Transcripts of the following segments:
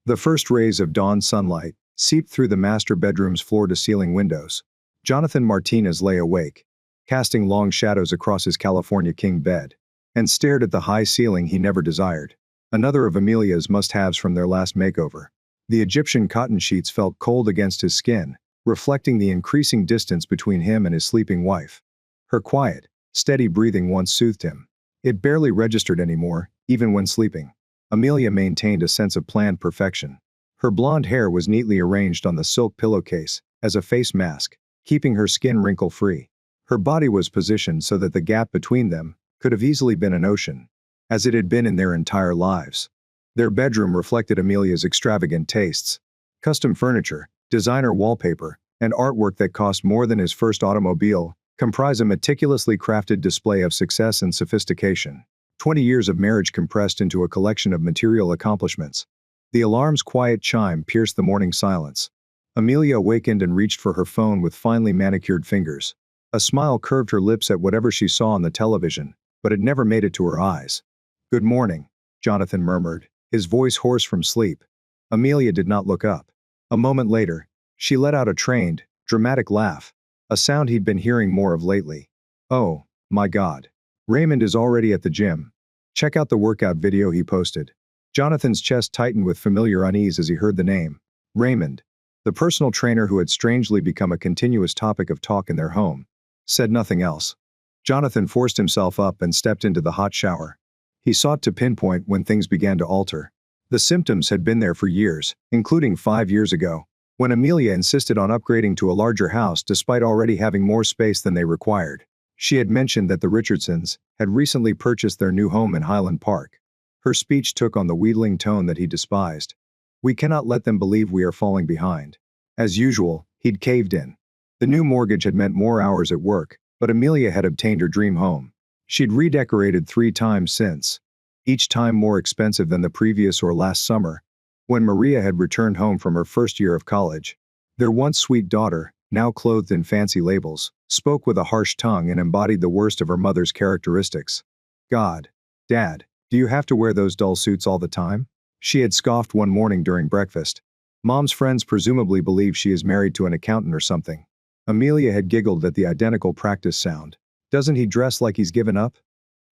The first rays of dawn sunlight seeped through the master bedroom's floor-to-ceiling windows. Jonathan Martinez lay awake, casting long shadows across his California king bed, and stared at the high ceiling he never desired. Another of Amelia's must-haves from their last makeover. The Egyptian cotton sheets felt cold against his skin, reflecting the increasing distance between him and his sleeping wife. Her quiet, steady breathing once soothed him. It barely registered anymore, even when sleeping. Amelia maintained a sense of planned perfection. Her blonde hair was neatly arranged on the silk pillowcase, as a face mask, keeping her skin wrinkle-free. Her body was positioned so that the gap between them could have easily been an ocean, as it had been in their entire lives. Their bedroom reflected Amelia's extravagant tastes. Custom furniture, designer wallpaper, and artwork that cost more than his first automobile comprise a meticulously crafted display of success and sophistication. 20 years of marriage compressed into a collection of material accomplishments. The alarm's quiet chime pierced the morning silence. Amelia awakened and reached for her phone with finely manicured fingers. A smile curved her lips at whatever she saw on the television, but it never made it to her eyes. "Good morning," Jonathan murmured, his voice hoarse from sleep. Amelia did not look up. A moment later, she let out a trained, dramatic laugh, a sound he'd been hearing more of lately. "Oh, my God. Raymond is already at the gym. Check out the workout video he posted." Jonathan's chest tightened with familiar unease as he heard the name. Raymond, the personal trainer who had strangely become a continuous topic of talk in their home, said nothing else. Jonathan forced himself up and stepped into the hot shower. He sought to pinpoint when things began to alter. The symptoms had been there for years, including 5 years ago, when Amelia insisted on upgrading to a larger house despite already having more space than they required. She had mentioned that the Richardsons had recently purchased their new home in Highland Park. Her speech took on the wheedling tone that he despised. "We cannot let them believe we are falling behind." As usual, he'd caved in. The new mortgage had meant more hours at work, but Amelia had obtained her dream home. She'd redecorated 3 times since, each time more expensive than the previous or last summer, when Maria had returned home from her first year of college. Their once sweet daughter, now clothed in fancy labels, spoke with a harsh tongue and embodied the worst of her mother's characteristics. "God, Dad, do you have to wear those dull suits all the time?" she had scoffed one morning during breakfast. Mom's friends presumably believe she is married to an accountant or something. Amelia had giggled at the identical practice sound. "Doesn't he dress like he's given up?"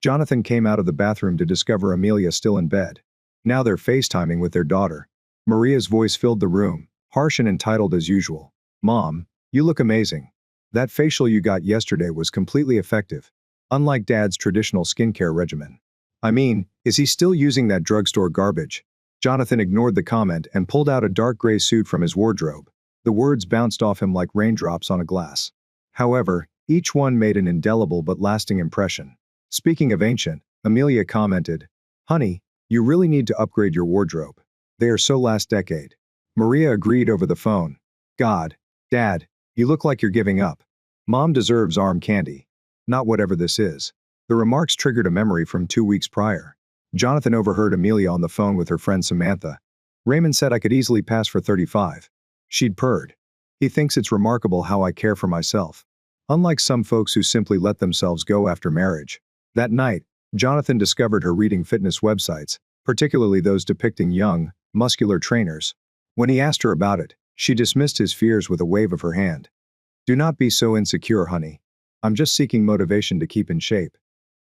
Jonathan came out of the bathroom to discover Amelia still in bed. Now they're FaceTiming with their daughter. Maria's voice filled the room, harsh and entitled as usual. "Mom, you look amazing. That facial you got yesterday was completely effective. Unlike Dad's traditional skincare regimen." "I mean, is he still using that drugstore garbage?" Jonathan ignored the comment and pulled out a dark gray suit from his wardrobe. The words bounced off him like raindrops on a glass. However, each one made an indelible but lasting impression. "Speaking of ancient," Amelia commented, "Honey, you really need to upgrade your wardrobe. They are so last decade." Maria agreed over the phone. "God, Dad, you look like you're giving up. Mom deserves arm candy. Not whatever this is." The remarks triggered a memory from 2 weeks prior. Jonathan overheard Amelia on the phone with her friend Samantha. "Raymond said I could easily pass for 35. She'd purred. "He thinks it's remarkable how I care for myself. Unlike some folks who simply let themselves go after marriage." That night, Jonathan discovered her reading fitness websites, particularly those depicting young, muscular trainers. When he asked her about it, she dismissed his fears with a wave of her hand. "Do not be so insecure, honey. I'm just seeking motivation to keep in shape.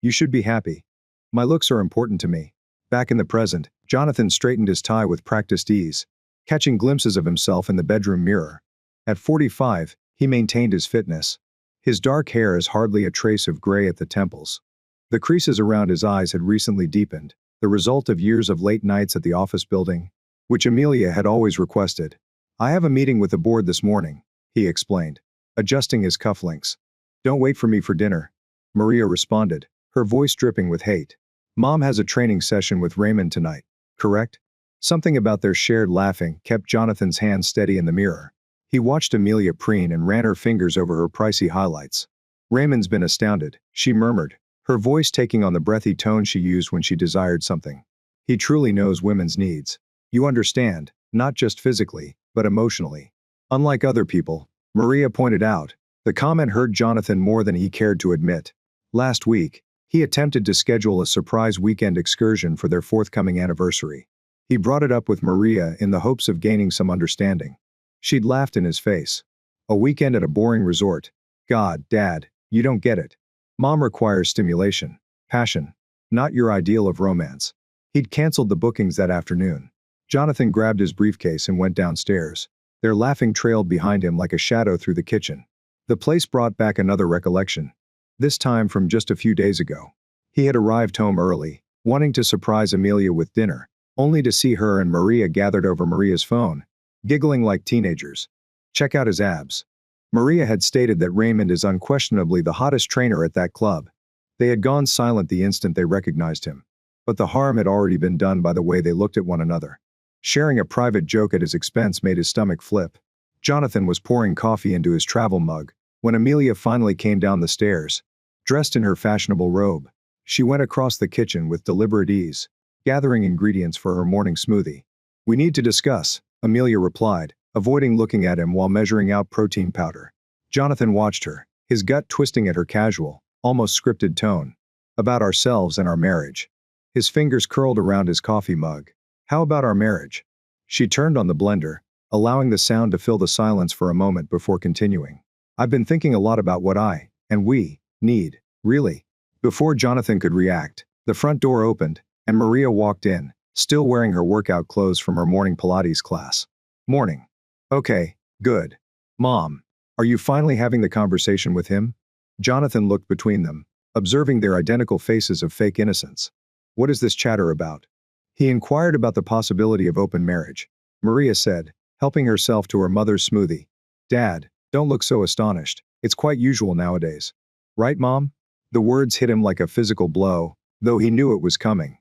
You should be happy. My looks are important to me." Back in the present, Jonathan straightened his tie with practiced ease, catching glimpses of himself in the bedroom mirror. At 45, he maintained his fitness. His dark hair has hardly a trace of gray at the temples. The creases around his eyes had recently deepened, the result of years of late nights at the office building, which Amelia had always requested. "I have a meeting with the board this morning," he explained, adjusting his cufflinks. "Don't wait for me for dinner," Maria responded, her voice dripping with hate. "Mom has a training session with Raymond tonight, correct?" Something about their shared laughing kept Jonathan's hand steady in the mirror. He watched Amelia preen and ran her fingers over her pricey highlights. "Raymond's been astounded," she murmured, her voice taking on the breathy tone she used when she desired something. "He truly knows women's needs. You understand, not just physically, but emotionally. Unlike other people," Maria pointed out. The comment hurt Jonathan more than he cared to admit. Last week, he attempted to schedule a surprise weekend excursion for their forthcoming anniversary. He brought it up with Maria in the hopes of gaining some understanding. She'd laughed in his face. A weekend at a boring resort. God, Dad, you don't get it. Mom requires stimulation, passion, not your ideal of romance. He'd canceled the bookings that afternoon. Jonathan grabbed his briefcase and went downstairs. Their laughing trailed behind him like a shadow through the kitchen. The place brought back another recollection. This time from just a few days ago. He had arrived home early, wanting to surprise Amelia with dinner, only to see her and Maria gathered over Maria's phone, giggling like teenagers. Check out his abs. Maria had stated that Raymond is unquestionably the hottest trainer at that club. They had gone silent the instant they recognized him. But the harm had already been done by the way they looked at one another. Sharing a private joke at his expense made his stomach flip. Jonathan was pouring coffee into his travel mug when Amelia finally came down the stairs, dressed in her fashionable robe. She went across the kitchen with deliberate ease, gathering ingredients for her morning smoothie. We need to discuss, Amelia replied, avoiding looking at him while measuring out protein powder. Jonathan watched her, his gut twisting at her casual, almost scripted tone. About ourselves and our marriage. His fingers curled around his coffee mug. How about our marriage? She turned on the blender, allowing the sound to fill the silence for a moment before continuing. I've been thinking a lot about what I, and we, need, really. Before Jonathan could react, the front door opened, and Maria walked in, still wearing her workout clothes from her morning Pilates class. Morning. Okay, good. Mom, are you finally having the conversation with him? Jonathan looked between them, observing their identical faces of fake innocence. What is this chatter about? He inquired about the possibility of open marriage. Maria said, helping herself to her mother's smoothie. Dad, don't look so astonished. It's quite usual nowadays. Right, Mom? The words hit him like a physical blow, though he knew it was coming.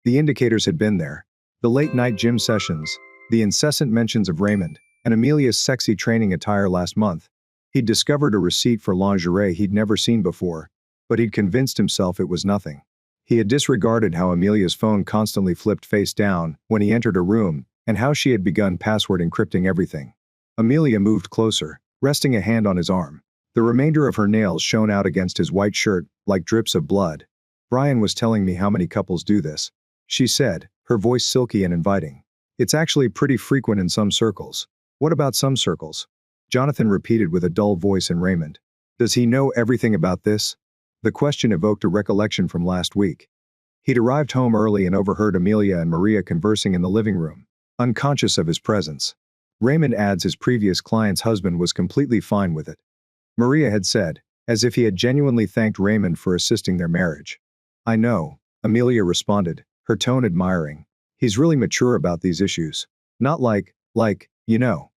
The indicators had been there. The late-night gym sessions, the incessant mentions of Raymond, and Amelia's sexy training attire last month. He'd discovered a receipt for lingerie he'd never seen before, but he'd convinced himself it was nothing. He had disregarded how Amelia's phone constantly flipped face down when he entered a room, and how she had begun password encrypting everything. Amelia moved closer, resting a hand on his arm. The remainder of her nails shone out against his white shirt, like drips of blood. Brian was telling me how many couples do this, she said, her voice silky and inviting. It's actually pretty frequent in some circles. What about some circles? Jonathan repeated with a dull voice in Raymond. Does he know everything about this? The question evoked a recollection from last week. He'd arrived home early and overheard Amelia and Maria conversing in the living room, unconscious of his presence. Raymond adds his previous client's husband was completely fine with it. Maria had said, as if he had genuinely thanked Raymond for assisting their marriage. I know, Amelia responded, her tone admiring. He's really mature about these issues. Not like, you know.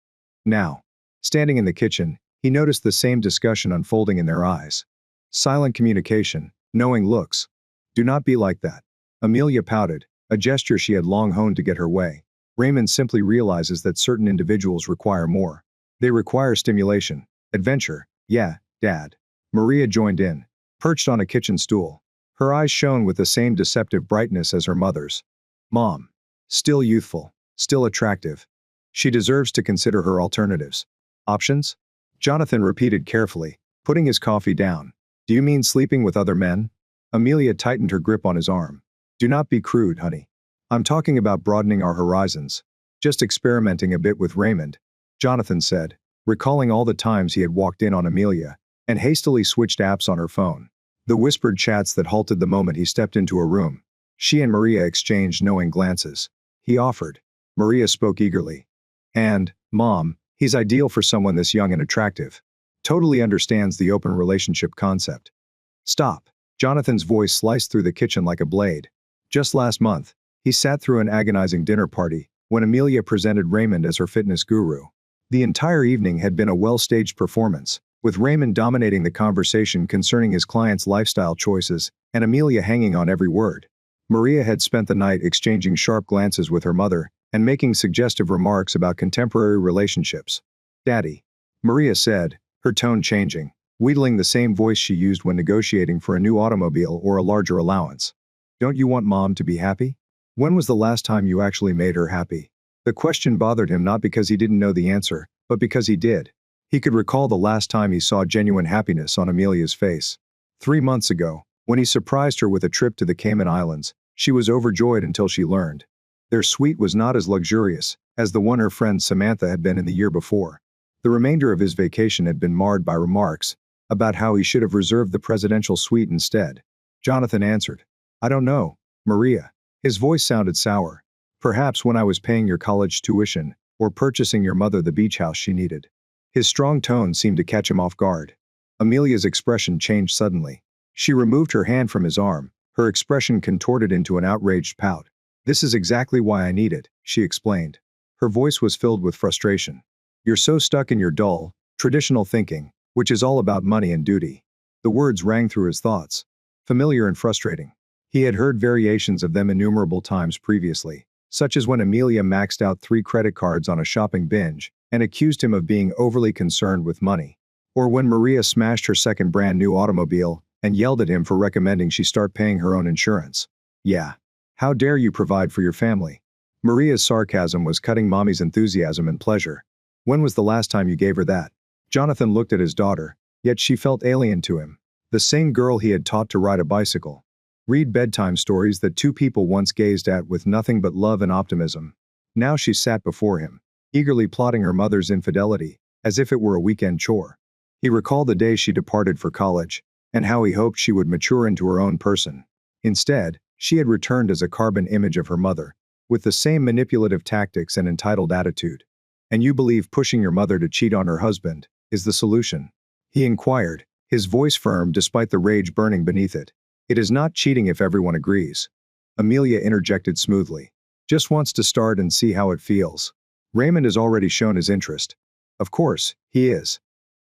Now, standing in the kitchen, he noticed the same discussion unfolding in their eyes. Silent communication, knowing looks. Do not be like that. Amelia pouted, a gesture she had long honed to get her way. Raymond simply realizes that certain individuals require more. They require stimulation, adventure. Yeah, Dad. Maria joined in, perched on a kitchen stool. Her eyes shone with the same deceptive brightness as her mother's. Mom. Still youthful, still attractive. She deserves to consider her alternatives. Options? Jonathan repeated carefully, putting his coffee down. Do you mean sleeping with other men? Amelia tightened her grip on his arm. Do not be crude, honey. I'm talking about broadening our horizons. Just experimenting a bit with Raymond, Jonathan said, recalling all the times he had walked in on Amelia, and hastily switched apps on her phone. The whispered chats that halted the moment he stepped into a room. She and Maria exchanged knowing glances. He offered. Maria spoke eagerly. And, Mom, he's ideal for someone this young and attractive. Totally understands the open relationship concept. Stop. Jonathan's voice sliced through the kitchen like a blade. Just last month, he sat through an agonizing dinner party when Amelia presented Raymond as her fitness guru. The entire evening had been a well-staged performance, with Raymond dominating the conversation concerning his client's lifestyle choices, and Amelia hanging on every word. Maria had spent the night exchanging sharp glances with her mother and making suggestive remarks about contemporary relationships. Daddy, Maria said, her tone changing, wheedling the same voice she used when negotiating for a new automobile or a larger allowance. Don't you want Mom to be happy? When was the last time you actually made her happy? The question bothered him not because he didn't know the answer, but because he did. He could recall the last time he saw genuine happiness on Amelia's face. 3 months ago, when he surprised her with a trip to the Cayman Islands, she was overjoyed until she learned. Their suite was not as luxurious as the one her friend Samantha had been in the year before. The remainder of his vacation had been marred by remarks about how he should have reserved the presidential suite instead. Jonathan answered, "I don't know, Maria." His voice sounded sour. "Perhaps when I was paying your college tuition, or purchasing your mother the beach house she needed." His strong tone seemed to catch him off guard. Amelia's expression changed suddenly. She removed her hand from his arm, her expression contorted into an outraged pout. "This is exactly why I need it," she explained. Her voice was filled with frustration. "You're so stuck in your dull, traditional thinking, which is all about money and duty." The words rang through his thoughts. Familiar and frustrating. He had heard variations of them innumerable times previously, such as when Amelia maxed out 3 credit cards on a shopping binge and accused him of being overly concerned with money. Or when Maria smashed her second brand new automobile and yelled at him for recommending she start paying her own insurance. "Yeah. How dare you provide for your family?" Maria's sarcasm was cutting Mommy's enthusiasm and pleasure. "When was the last time you gave her that?" Jonathan looked at his daughter, yet she felt alien to him. The same girl he had taught to ride a bicycle. Read bedtime stories that 2 people once gazed at with nothing but love and optimism. Now she sat before him, eagerly plotting her mother's infidelity, as if it were a weekend chore. He recalled the day she departed for college, and how he hoped she would mature into her own person. Instead, she had returned as a carbon image of her mother, with the same manipulative tactics and entitled attitude. "And you believe pushing your mother to cheat on her husband is the solution?" he inquired, his voice firm despite the rage burning beneath it. "It is not cheating if everyone agrees." Amelia interjected smoothly. "Just wants to start and see how it feels. Raymond has already shown his interest." "Of course, he is."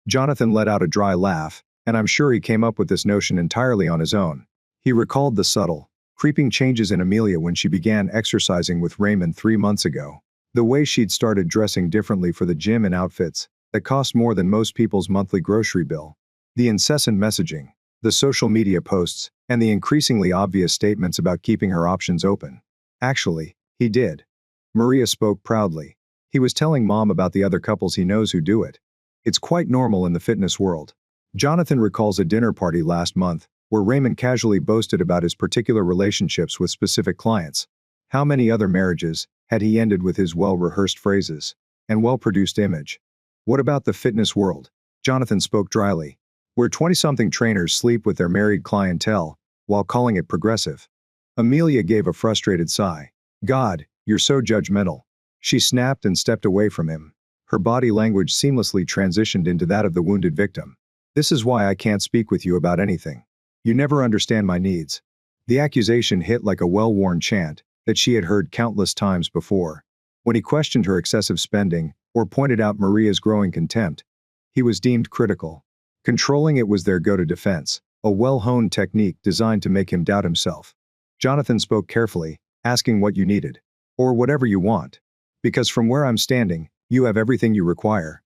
Jonathan let out a dry laugh, and I'm sure he came up with this notion entirely on his own. He recalled the subtle, creeping changes in Amelia when she began exercising with Raymond 3 months ago. The way she'd started dressing differently for the gym in outfits that cost more than most people's monthly grocery bill. The incessant messaging, the social media posts, and the increasingly obvious statements about keeping her options open. "Actually, he did." Maria spoke proudly. "He was telling Mom about the other couples he knows who do it. It's quite normal in the fitness world." Jonathan recalls a dinner party last month where Raymond casually boasted about his particular relationships with specific clients. How many other marriages had he ended with his well-rehearsed phrases and well-produced image? "What about the fitness world?" Jonathan spoke dryly. "Where 20-something trainers sleep with their married clientele while calling it progressive." Amelia gave a frustrated sigh. "God, you're so judgmental." She snapped and stepped away from him. Her body language seamlessly transitioned into that of the wounded victim. "This is why I can't speak with you about anything. You never understand my needs." The accusation hit like a well-worn chant that she had heard countless times before. When he questioned her excessive spending or pointed out Maria's growing contempt, he was deemed critical. Controlling it was their go-to defense, a well-honed technique designed to make him doubt himself. Jonathan spoke carefully, asking what you needed. "Or whatever you want. Because from where I'm standing, you have everything you require.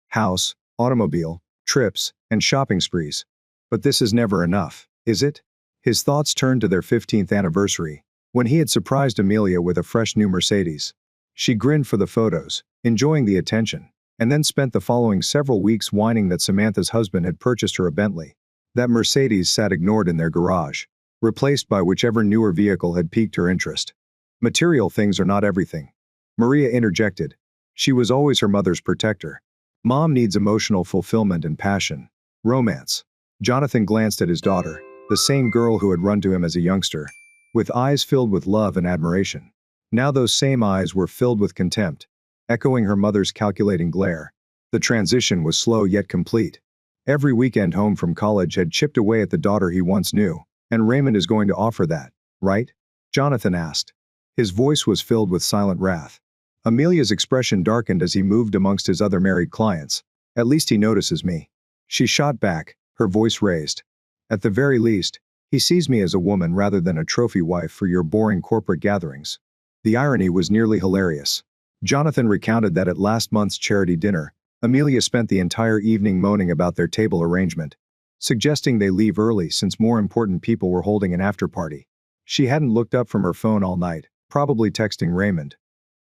House, automobile, trips, and shopping sprees. But this is never enough, is it?" His thoughts turned to their 15th anniversary, when he had surprised Amelia with a fresh new Mercedes. She grinned for the photos, enjoying the attention, and then spent the following several weeks whining that Samantha's husband had purchased her a Bentley. That Mercedes sat ignored in their garage, replaced by whichever newer vehicle had piqued her interest. "Material things are not everything," Maria interjected. She was always her mother's protector. "Mom needs emotional fulfillment and passion. Romance." Jonathan glanced at his daughter, the same girl who had run to him as a youngster, with eyes filled with love and admiration. Now those same eyes were filled with contempt, echoing her mother's calculating glare. The transition was slow yet complete. Every weekend home from college had chipped away at the daughter he once knew, and Raymond is going to offer that, right? Jonathan asked. His voice was filled with silent wrath. Amelia's expression darkened as he moved amongst his other married clients. "At least he notices me." She shot back, her voice raised. "At the very least, he sees me as a woman rather than a trophy wife for your boring corporate gatherings." The irony was nearly hilarious. Jonathan recounted that at last month's charity dinner, Amelia spent the entire evening moaning about their table arrangement, suggesting they leave early since more important people were holding an after-party. She hadn't looked up from her phone all night, probably texting Raymond.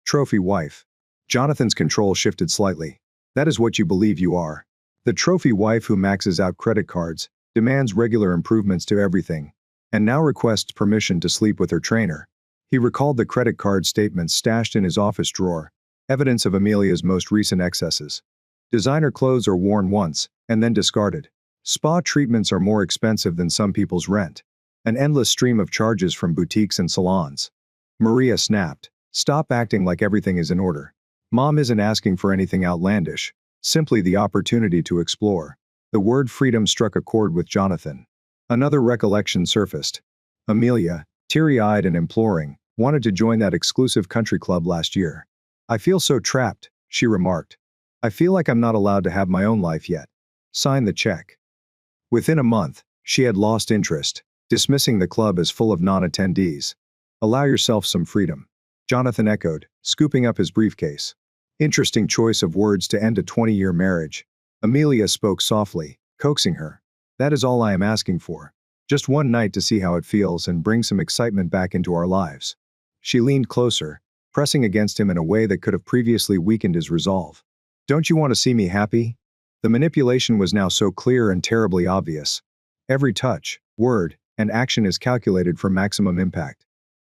Trophy wife. Jonathan's control shifted slightly. "That is what you believe you are. The trophy wife who maxes out credit cards, demands regular improvements to everything, and now requests permission to sleep with her trainer." He recalled the credit card statements stashed in his office drawer, evidence of Amelia's most recent excesses. Designer clothes are worn once, and then discarded. Spa treatments are more expensive than some people's rent. An endless stream of charges from boutiques and salons. Maria snapped. Stop acting like everything is in order. Mom isn't asking for anything outlandish, simply the opportunity to explore. The word freedom struck a chord with Jonathan. Another recollection surfaced. Amelia, teary-eyed and imploring, wanted to join that exclusive country club last year. I feel so trapped, she remarked. I feel like I'm not allowed to have my own life yet. Sign the check. Within a month, she had lost interest, dismissing the club as full of non-attendees. Allow yourself some freedom. Jonathan echoed, scooping up his briefcase. Interesting choice of words to end a 20-year marriage. Amelia spoke softly, coaxing her. That is all I am asking for. Just one night to see how it feels and bring some excitement back into our lives. She leaned closer, pressing against him in a way that could have previously weakened his resolve. Don't you want to see me happy? The manipulation was now so clear and terribly obvious. Every touch, word, and action is calculated for maximum impact.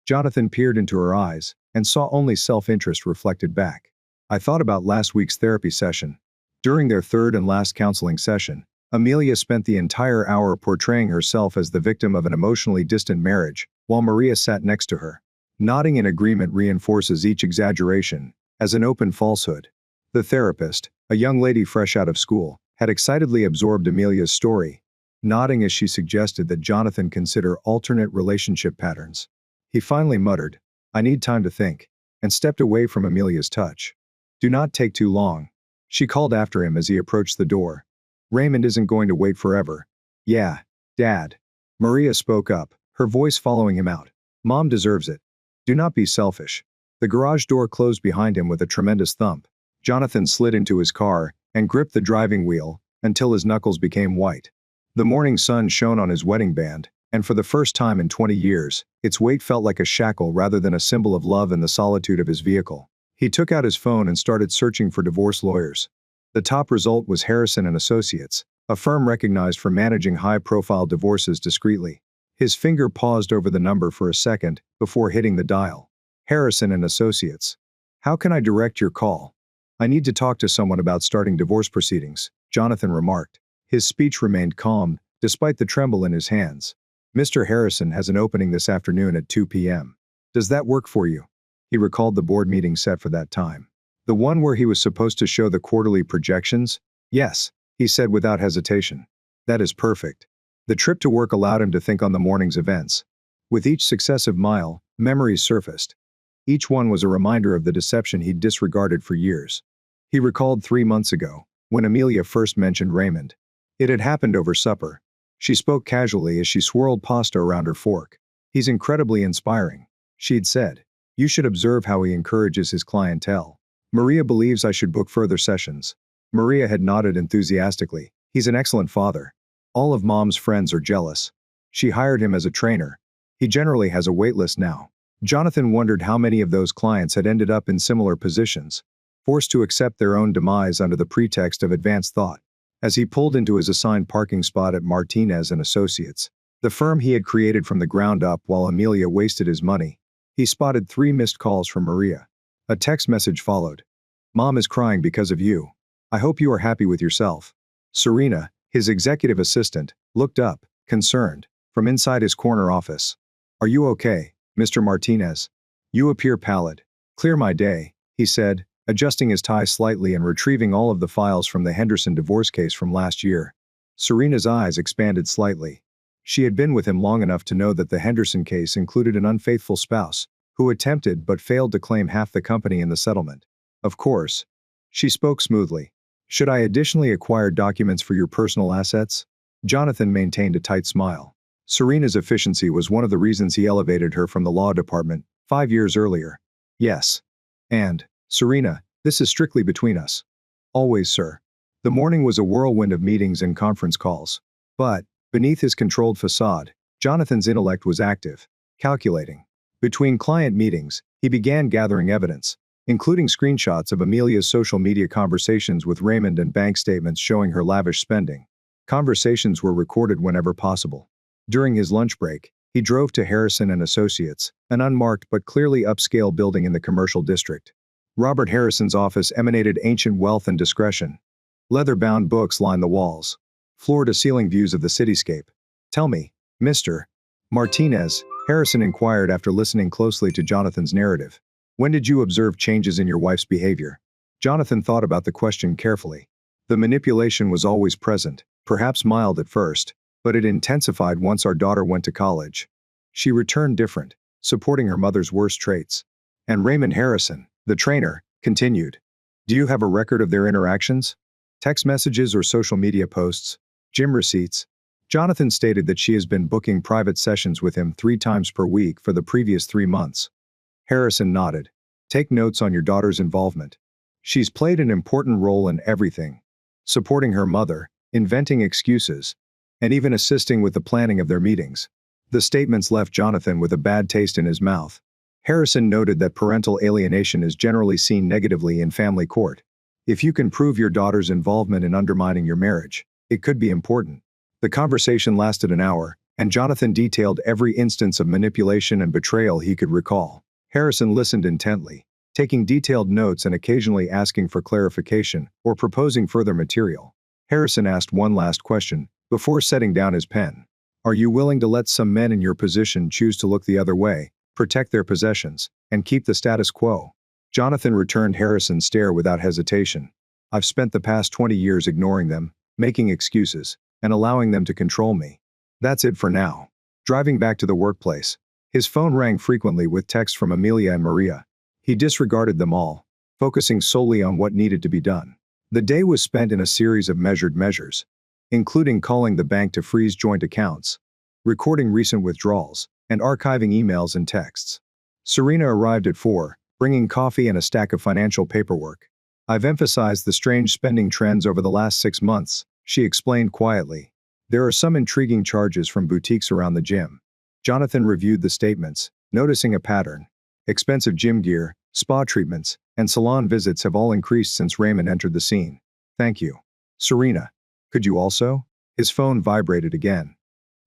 Jonathan peered into her eyes and saw only self-interest reflected back. I thought about last week's therapy session. During their third and last counseling session, Amelia spent the entire hour portraying herself as the victim of an emotionally distant marriage, while Maria sat next to her. Nodding in agreement reinforces each exaggeration as an open falsehood. The therapist, a young lady fresh out of school, had excitedly absorbed Amelia's story, nodding as she suggested that Jonathan consider alternate relationship patterns. He finally muttered, I need time to think, and stepped away from Amelia's touch. Do not take too long. She called after him as he approached the door. Raymond isn't going to wait forever. Yeah, Dad. Maria spoke up, her voice following him out. Mom deserves it. Do not be selfish. The garage door closed behind him with a tremendous thump. Jonathan slid into his car and gripped the driving wheel until his knuckles became white. The morning sun shone on his wedding band, and for the first time in 20 years, its weight felt like a shackle rather than a symbol of love in the solitude of his vehicle. He took out his phone and started searching for divorce lawyers. The top result was Harrison and Associates, a firm recognized for managing high-profile divorces discreetly. His finger paused over the number for a second before hitting the dial. Harrison and Associates. How can I direct your call? I need to talk to someone about starting divorce proceedings, Jonathan remarked. His speech remained calm, despite the tremble in his hands. Mr. Harrison has an opening this afternoon at 2 p.m. Does that work for you? He recalled the board meeting set for that time. The one where he was supposed to show the quarterly projections? Yes, he said without hesitation. That is perfect. The trip to work allowed him to think on the morning's events. With each successive mile, memories surfaced. Each one was a reminder of the deception he'd disregarded for years. He recalled 3 months ago, when Amelia first mentioned Raymond. It had happened over supper. She spoke casually as she swirled pasta around her fork. He's incredibly inspiring, she'd said. You should observe how he encourages his clientele. Maria believes I should book further sessions. Maria had nodded enthusiastically. He's an excellent father. All of Mom's friends are jealous. She hired him as a trainer. He generally has a wait list now. Jonathan wondered how many of those clients had ended up in similar positions, forced to accept their own demise under the pretext of advanced thought. As he pulled into his assigned parking spot at Martinez & Associates, the firm he had created from the ground up while Amelia wasted his money, he spotted 3 missed calls from Maria. A text message followed. Mom is crying because of you. I hope you are happy with yourself. Serena, his executive assistant, looked up, concerned, from inside his corner office. Are you okay, Mr. Martinez? You appear pallid. Clear my day, he said, adjusting his tie slightly and retrieving all of the files from the Henderson divorce case from last year. Serena's eyes expanded slightly. She had been with him long enough to know that the Henderson case included an unfaithful spouse, who attempted but failed to claim half the company in the settlement. Of course. She spoke smoothly. Should I additionally acquire documents for your personal assets? Jonathan maintained a tight smile. Serena's efficiency was one of the reasons he elevated her from the law department 5 years earlier. Yes. And, Serena, this is strictly between us. Always, sir. The morning was a whirlwind of meetings and conference calls. But, beneath his controlled facade, Jonathan's intellect was active, calculating. Between client meetings, he began gathering evidence, including screenshots of Amelia's social media conversations with Raymond and bank statements showing her lavish spending. Conversations were recorded whenever possible. During his lunch break, He drove to Harrison and Associates, an unmarked but clearly upscale building in the commercial district. Robert Harrison's office emanated ancient wealth and discretion. Leather-bound books lined the walls. Floor-to-ceiling views of the cityscape. "Tell me, Mr. Martinez," Harrison inquired after listening closely to Jonathan's narrative. "When did you observe changes in your wife's behavior?" Jonathan thought about the question carefully. The manipulation was always present, perhaps mild at first, but it intensified once our daughter went to college. She returned different, supporting her mother's worst traits. And Raymond Harrison, the trainer, continued. "Do you have a record of their interactions? Text messages or social media posts? Gym receipts?" Jonathan stated that she has been booking private sessions with him 3 times per week for the previous 3 months. Harrison nodded. "Take notes on your daughter's involvement. She's played an important role in everything. Supporting her mother, inventing excuses, and even assisting with the planning of their meetings." The statements left Jonathan with a bad taste in his mouth. Harrison noted that parental alienation is generally seen negatively in family court. If you can prove your daughter's involvement in undermining your marriage, it could be important. The conversation lasted an hour, and Jonathan detailed every instance of manipulation and betrayal he could recall. Harrison listened intently, taking detailed notes and occasionally asking for clarification or proposing further material. Harrison asked one last question before setting down his pen. "Are you willing to let some men in your position choose to look the other way, protect their possessions, and keep the status quo?" Jonathan returned Harrison's stare without hesitation. "I've spent the past 20 years ignoring them, making excuses, and allowing them to control me. That's it for now." Driving back to the workplace, his phone rang frequently with texts from Amelia and Maria. He disregarded them all, focusing solely on what needed to be done. The day was spent in a series of measured measures, including calling the bank to freeze joint accounts, recording recent withdrawals, and archiving emails and texts. Serena arrived at 4, bringing coffee and a stack of financial paperwork. "I've emphasized the strange spending trends over the last 6 months," she explained quietly. "There are some intriguing charges from boutiques around the gym." Jonathan reviewed the statements, noticing a pattern. Expensive gym gear, spa treatments, and salon visits have all increased since Raymond entered the scene. "Thank you, Serena. Could you also?" His phone vibrated again.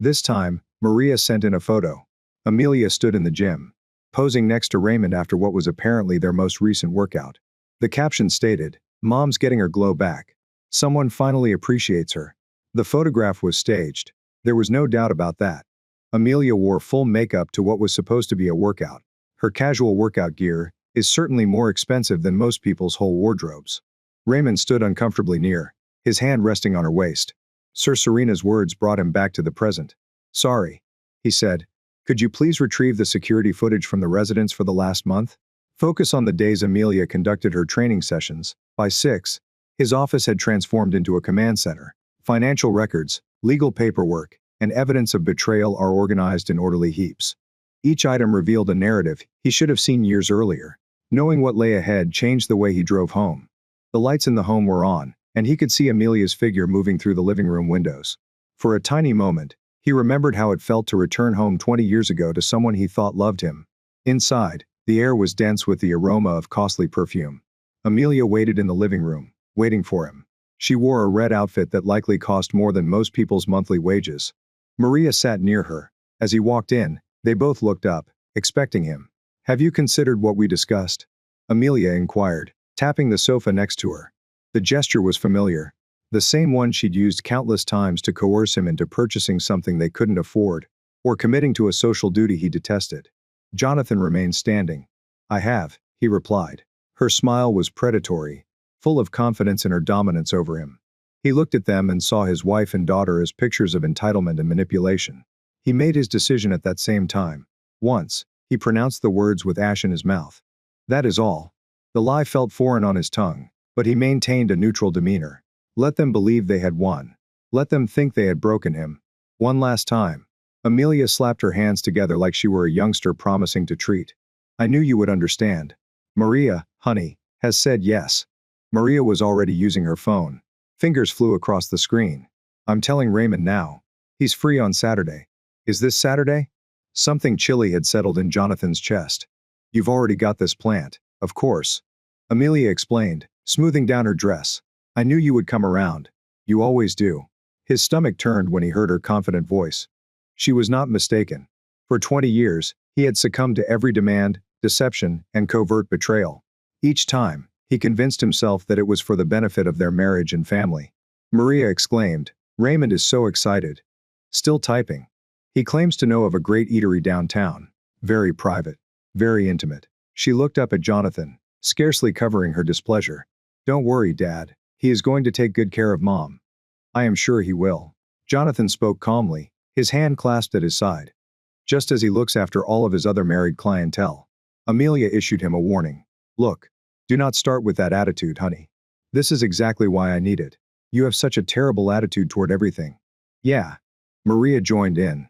This time, Maria sent in a photo. Amelia stood in the gym, posing next to Raymond after what was apparently their most recent workout. The caption stated, "Mom's getting her glow back. Someone finally appreciates her." The photograph was staged. There was no doubt about that. Amelia wore full makeup to what was supposed to be a workout. Her casual workout gear is certainly more expensive than most people's whole wardrobes. Raymond stood uncomfortably near, his hand resting on her waist. Sir Serena's words brought him back to the present. "Sorry," he said. "Could you please retrieve the security footage from the residence for the last month? Focus on the days Amelia conducted her training sessions." By 6, his office had transformed into a command center. Financial records, legal paperwork, and evidence of betrayal are organized in orderly heaps. Each item revealed a narrative he should have seen years earlier. Knowing what lay ahead changed the way he drove home. The lights in the home were on, and he could see Amelia's figure moving through the living room windows. For a tiny moment, he remembered how it felt to return home 20 years ago to someone he thought loved him. Inside, the air was dense with the aroma of costly perfume. Amelia waited in the living room, waiting for him. She wore a red outfit that likely cost more than most people's monthly wages. Maria sat near her. As he walked in, they both looked up, expecting him. "Have you considered what we discussed?" Amelia inquired, tapping the sofa next to her. The gesture was familiar. The same one she'd used countless times to coerce him into purchasing something they couldn't afford, or committing to a social duty he detested. Jonathan remained standing. "I have," he replied. Her smile was predatory, full of confidence in her dominance over him. He looked at them and saw his wife and daughter as pictures of entitlement and manipulation. He made his decision at that same time. Once, he pronounced the words with ash in his mouth. "That is all." The lie felt foreign on his tongue, but he maintained a neutral demeanor. Let them believe they had won. Let them think they had broken him. One last time. Amelia slapped her hands together like she were a youngster promising to treat. "I knew you would understand. Maria, honey, has said yes." Maria was already using her phone. Fingers flew across the screen. "I'm telling Raymond now. He's free on Saturday." "Is this Saturday?" Something chilly had settled in Jonathan's chest. "You've already got this plant, of course," Amelia explained, smoothing down her dress. "I knew you would come around. You always do." His stomach turned when he heard her confident voice. She was not mistaken. For 20 years, he had succumbed to every demand, deception, and covert betrayal. Each time, he convinced himself that it was for the benefit of their marriage and family. Maria exclaimed, "Raymond is so excited." Still typing. He claims to know of a great eatery downtown. Very private. Very intimate. She looked up at Jonathan, scarcely covering her displeasure. "Don't worry, Dad. He is going to take good care of Mom." "I am sure he will." Jonathan spoke calmly, his hand clasped at his side. Just as he looks after all of his other married clientele. Amelia issued him a warning. "Look. Do not start with that attitude, honey. This is exactly why I need it. You have such a terrible attitude toward everything." "Yeah." Maria joined in.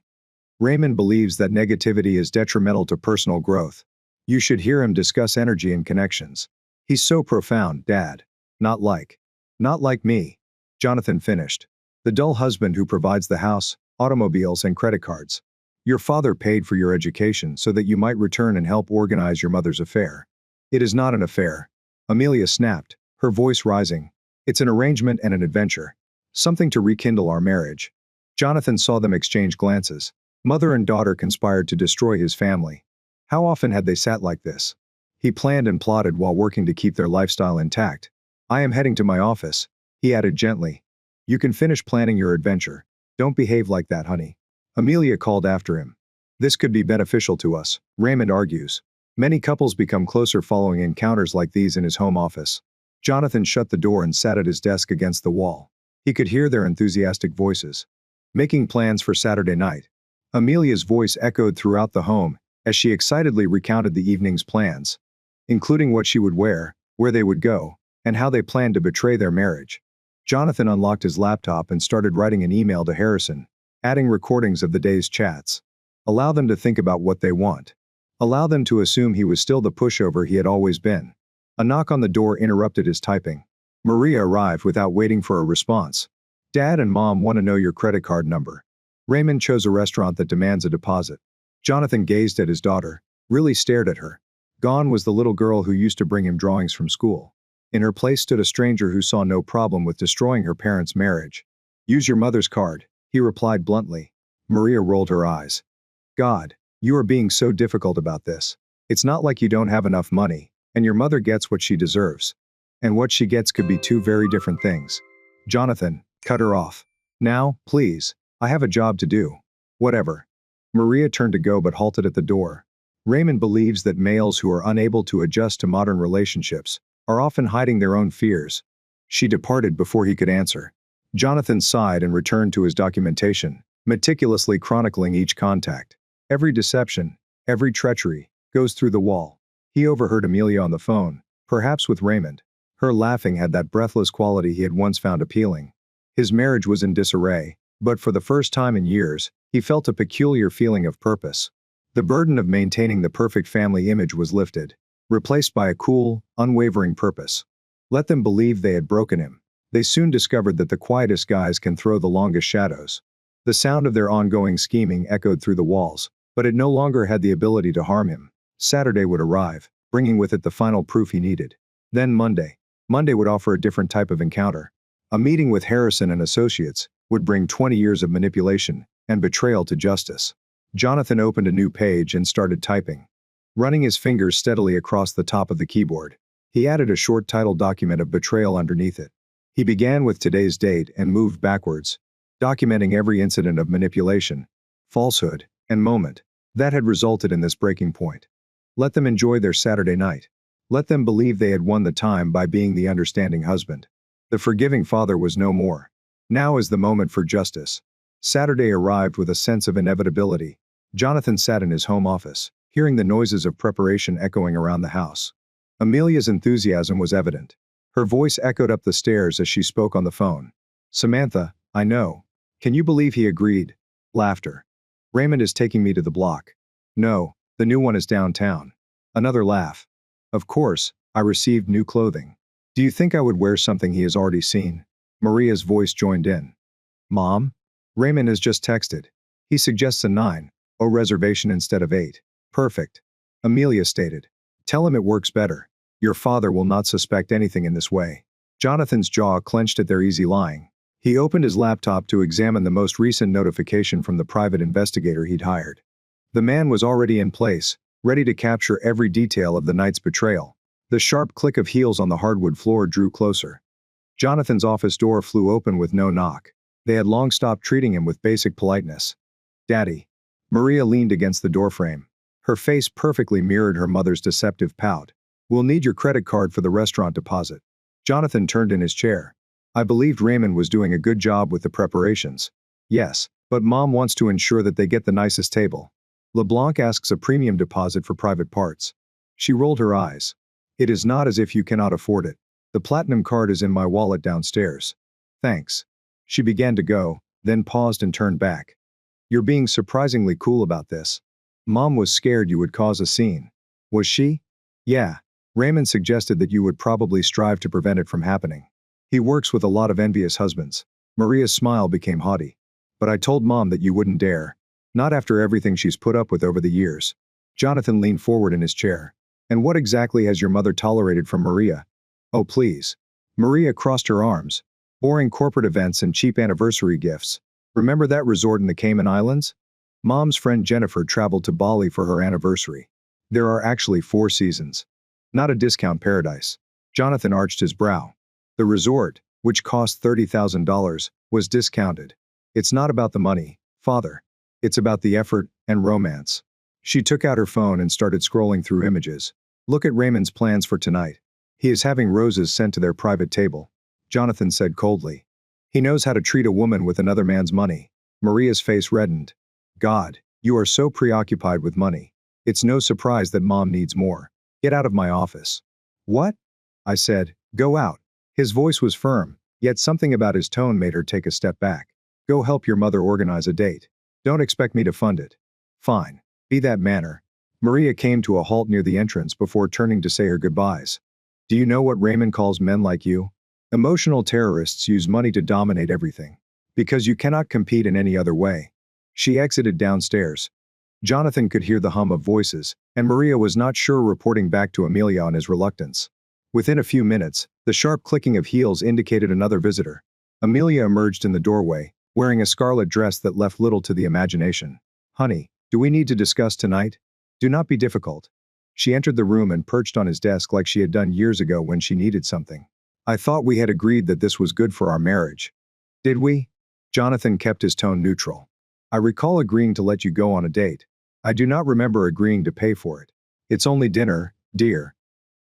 "Raymond believes that negativity is detrimental to personal growth. You should hear him discuss energy and connections. He's so profound, Dad. Not like me." Jonathan finished. "The dull husband who provides the house, automobiles, and credit cards. Your father paid for your education so that you might return and help organize your mother's affair." "It is not an affair." Amelia snapped, her voice rising. "It's an arrangement and an adventure. Something to rekindle our marriage." Jonathan saw them exchange glances. Mother and daughter conspired to destroy his family. How often had they sat like this? He planned and plotted while working to keep their lifestyle intact. "I am heading to my office," he added gently. "You can finish planning your adventure. Don't behave like that, honey." Amelia called after him. "This could be beneficial to us," Raymond argues. "Many couples become closer following encounters like these in his home office." Jonathan shut the door and sat at his desk against the wall. He could hear their enthusiastic voices. "Making plans for Saturday night." Amelia's voice echoed throughout the home as she excitedly recounted the evening's plans, including what she would wear, where they would go, and how they planned to betray their marriage. Jonathan unlocked his laptop and started writing an email to Harrison, adding recordings of the day's chats. Allow them to think about what they want. Allow them to assume he was still the pushover he had always been. A knock on the door interrupted his typing. Maria arrived without waiting for a response. "Dad and Mom want to know your credit card number." Raymond chose a restaurant that demands a deposit. Jonathan gazed at his daughter, really stared at her. Gone was the little girl who used to bring him drawings from school. In her place stood a stranger who saw no problem with destroying her parents' marriage. "Use your mother's card," he replied bluntly. Maria rolled her eyes. "God, you are being so difficult about this. It's not like you don't have enough money, and your mother gets what she deserves. And what she gets could be two very different things." "Jonathan, cut her off. Now, please. I have a job to do." "Whatever." Maria turned to go but halted at the door. Raymond believes that males who are unable to adjust to modern relationships are often hiding their own fears. She departed before he could answer. Jonathan sighed and returned to his documentation, meticulously chronicling each contact. Every deception, every treachery, goes through the wall. He overheard Amelia on the phone, perhaps with Raymond. Her laughing had that breathless quality he had once found appealing. His marriage was in disarray, but for the first time in years, he felt a peculiar feeling of purpose. The burden of maintaining the perfect family image was lifted, replaced by a cool, unwavering purpose. Let them believe they had broken him. They soon discovered that the quietest guys can throw the longest shadows. The sound of their ongoing scheming echoed through the walls, but it no longer had the ability to harm him. Saturday would arrive, bringing with it the final proof he needed. Then Monday. Monday would offer a different type of encounter. A meeting with Harrison and Associates would bring 20 years of manipulation and betrayal to justice. Jonathan opened a new page and started typing. Running his fingers steadily across the top of the keyboard, he added a short title document of betrayal underneath it. He began with today's date and moved backwards, documenting every incident of manipulation, falsehood, and moment that had resulted in this breaking point. Let them enjoy their Saturday night. Let them believe they had won the time by being the understanding husband. The forgiving father was no more. Now is the moment for justice. Saturday arrived with a sense of inevitability. Jonathan sat in his home office, hearing the noises of preparation echoing around the house. Amelia's enthusiasm was evident. Her voice echoed up the stairs as she spoke on the phone. "Samantha, I know. Can you believe he agreed?" Laughter. "Raymond is taking me to the block." "No, the new one is downtown." Another laugh. "Of course, I received new clothing. Do you think I would wear something he has already seen?" Maria's voice joined in. "Mom? Raymond has just texted. He suggests a 9:00 reservation instead of 8:00. Perfect." Amelia stated. "Tell him it works better. Your father will not suspect anything in this way." Jonathan's jaw clenched at their easy lying. He opened his laptop to examine the most recent notification from the private investigator he'd hired. The man was already in place, ready to capture every detail of the night's betrayal. The sharp click of heels on the hardwood floor drew closer. Jonathan's office door flew open with no knock. They had long stopped treating him with basic politeness. "Daddy." Maria leaned against the doorframe. Her face perfectly mirrored her mother's deceptive pout. "We'll need your credit card for the restaurant deposit." Jonathan turned in his chair. "I believed Raymond was doing a good job with the preparations." "Yes, but Mom wants to ensure that they get the nicest table. LeBlanc asks a premium deposit for private parts." She rolled her eyes. "It is not as if you cannot afford it. The platinum card is in my wallet downstairs." "Thanks." She began to go, then paused and turned back. "You're being surprisingly cool about this." "Mom was scared you would cause a scene." "Was she?" "Yeah. Raymond suggested that you would probably strive to prevent it from happening. He works with a lot of envious husbands." Maria's smile became haughty. "But I told Mom that you wouldn't dare. Not after everything she's put up with over the years." Jonathan leaned forward in his chair. "And what exactly has your mother tolerated from Maria?" "Oh, please." Maria crossed her arms. "Boring corporate events and cheap anniversary gifts. Remember that resort in the Cayman Islands? Mom's friend Jennifer traveled to Bali for her anniversary. There are actually 4 seasons. Not a discount paradise." Jonathan arched his brow. "The resort, which cost $30,000, was discounted. It's not about the money, Father. It's about the effort and romance." She took out her phone and started scrolling through images. "Look at Raymond's plans for tonight. He is having roses sent to their private table." Jonathan said coldly. "He knows how to treat a woman with another man's money." Maria's face reddened. "God, you are so preoccupied with money. It's no surprise that Mom needs more. Get out of my office." "What?" I said. "Go out." His voice was firm, yet something about his tone made her take a step back. "Go help your mother organize a date. Don't expect me to fund it." "Fine. Be that manner." Maria came to a halt near the entrance before turning to say her goodbyes. "Do you know what Raymond calls men like you? Emotional terrorists use money to dominate everything. Because you cannot compete in any other way." She exited downstairs. Jonathan could hear the hum of voices, and Maria was not sure reporting back to Amelia on his reluctance. Within a few minutes, the sharp clicking of heels indicated another visitor. Amelia emerged in the doorway, wearing a scarlet dress that left little to the imagination. "Honey, do we need to discuss tonight? Do not be difficult." She entered the room and perched on his desk like she had done years ago when she needed something. "I thought we had agreed that this was good for our marriage." "Did we?" Jonathan kept his tone neutral. "I recall agreeing to let you go on a date. I do not remember agreeing to pay for it. It's only dinner, dear."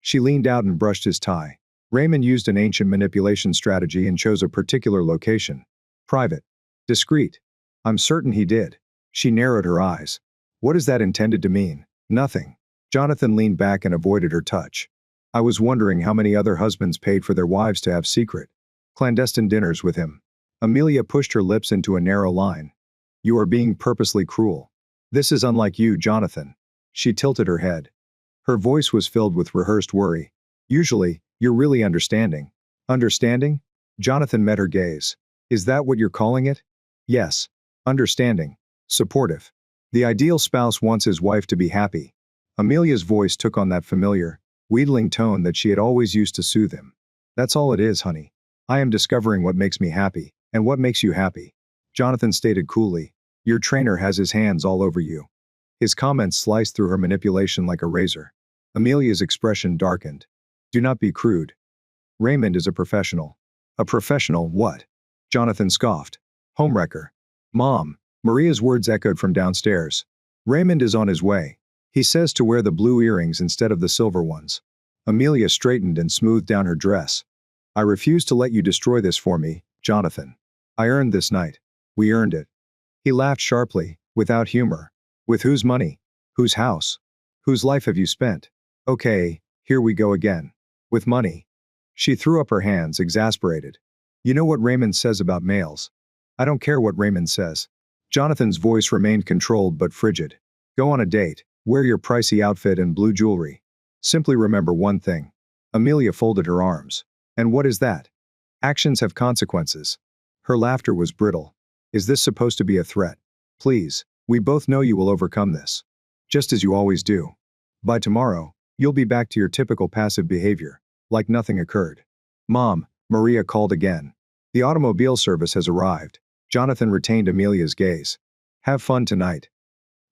She leaned out and brushed his tie. "Raymond used an ancient manipulation strategy and chose a particular location. Private. Discreet." "I'm certain he did." She narrowed her eyes. "What is that intended to mean?" "Nothing." Jonathan leaned back and avoided her touch. "I was wondering how many other husbands paid for their wives to have secret, clandestine dinners with him." Amelia pushed her lips into a narrow line. "You are being purposely cruel. This is unlike you, Jonathan." She tilted her head. Her voice was filled with rehearsed worry. "Usually, you're really understanding." "Understanding?" Jonathan met her gaze. "Is that what you're calling it?" "Yes. Understanding. Supportive. The ideal spouse wants his wife to be happy." Amelia's voice took on that familiar, wheedling tone that she had always used to soothe him. "That's all it is, honey. I am discovering what makes me happy, and what makes you happy." Jonathan stated coolly. "Your trainer has his hands all over you." His comments sliced through her manipulation like a razor. Amelia's expression darkened. "Do not be crude. Raymond is a professional." "A professional what?" Jonathan scoffed. "Homewrecker." "Mom." Maria's words echoed from downstairs. "Raymond is on his way. He says to wear the blue earrings instead of the silver ones." Amelia straightened and smoothed down her dress. "I refuse to let you destroy this for me, Jonathan. I earned this night. We earned it." He laughed sharply, without humor. "With whose money? Whose house? Whose life have you spent?" "Okay, here we go again. With money." She threw up her hands, exasperated. "You know what Raymond says about males." "I don't care what Raymond says." Jonathan's voice remained controlled but frigid. "Go on a date, wear your pricey outfit and blue jewelry. Simply remember one thing." Amelia folded her arms. "And what is that?" "Actions have consequences." Her laughter was brittle. "Is this supposed to be a threat? Please, we both know you will overcome this. Just as you always do. By tomorrow, you'll be back to your typical passive behavior, like nothing occurred." "Mom," Maria called again. "The automobile service has arrived." Jonathan retained Amelia's gaze. "Have fun tonight."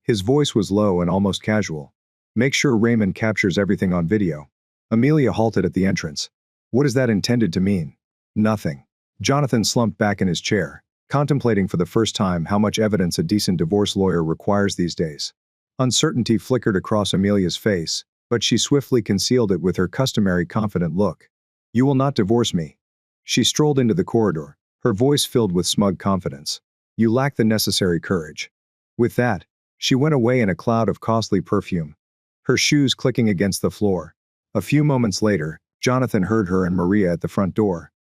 His voice was low and almost casual. Make sure Raymond captures everything on video. Amelia halted at the entrance. What is that intended to mean? Nothing. Jonathan slumped back in his chair, contemplating for the first time how much evidence a decent divorce lawyer requires these days. Uncertainty flickered across Amelia's face, but she swiftly concealed it with her customary confident look. You will not divorce me. She strolled into the corridor, her voice filled with smug confidence. You lack the necessary courage. With that, she went away in a cloud of costly perfume, her shoes clicking against the floor. A few moments later, Jonathan heard her and Maria at the front door.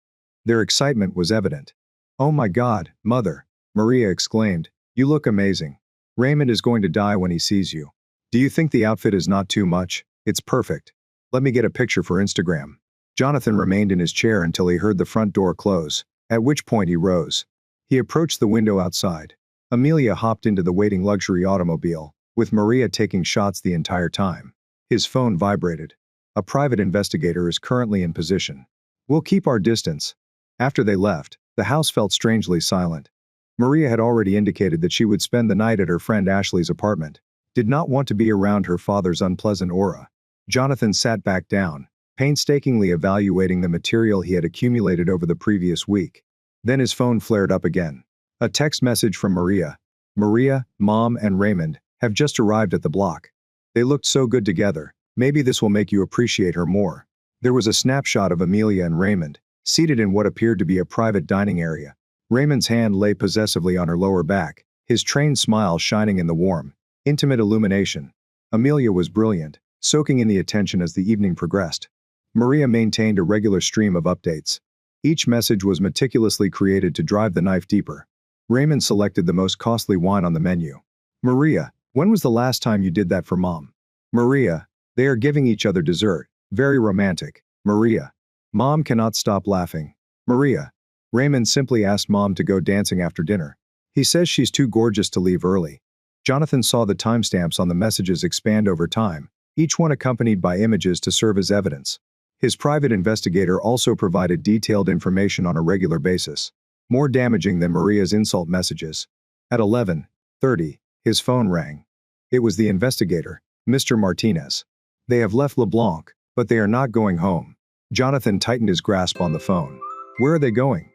Their excitement was evident. Oh my God, Mother, Maria exclaimed. You look amazing. Raymond is going to die when he sees you. Do you think the outfit is not too much? It's perfect. Let me get a picture for Instagram. Jonathan remained in his chair until he heard the front door close, at which point he rose. He approached the window outside. Amelia hopped into the waiting luxury automobile, with Maria taking shots the entire time. His phone vibrated. A private investigator is currently in position. We'll keep our distance. After they left, the house felt strangely silent. Maria had already indicated that she would spend the night at her friend Ashley's apartment, did not want to be around her father's unpleasant aura. Jonathan sat back down, painstakingly evaluating the material he had accumulated over the previous week. Then his phone flared up again. A text message from Maria. Maria, Mom, and Raymond have just arrived at the block. They looked so good together. Maybe this will make you appreciate her more. There was a snapshot of Amelia and Raymond, seated in what appeared to be a private dining area. Raymond's hand lay possessively on her lower back, his trained smile shining in the warm, intimate illumination. Amelia was brilliant, soaking in the attention as the evening progressed. Maria maintained a regular stream of updates. Each message was meticulously created to drive the knife deeper. Raymond selected the most costly wine on the menu. Maria, when was the last time you did that for Mom? Maria, they are giving each other dessert. Very romantic. Maria. Mom cannot stop laughing. Maria. Raymond simply asked Mom to go dancing after dinner. He says she's too gorgeous to leave early. Jonathan saw the timestamps on the messages expand over time, each one accompanied by images to serve as evidence. His private investigator also provided detailed information on a regular basis, more damaging than Maria's insult messages. At 11:30, his phone rang. It was the investigator, Mr. Martinez. They have left LeBlanc, but they are not going home. Jonathan tightened his grasp on the phone. Where are they going?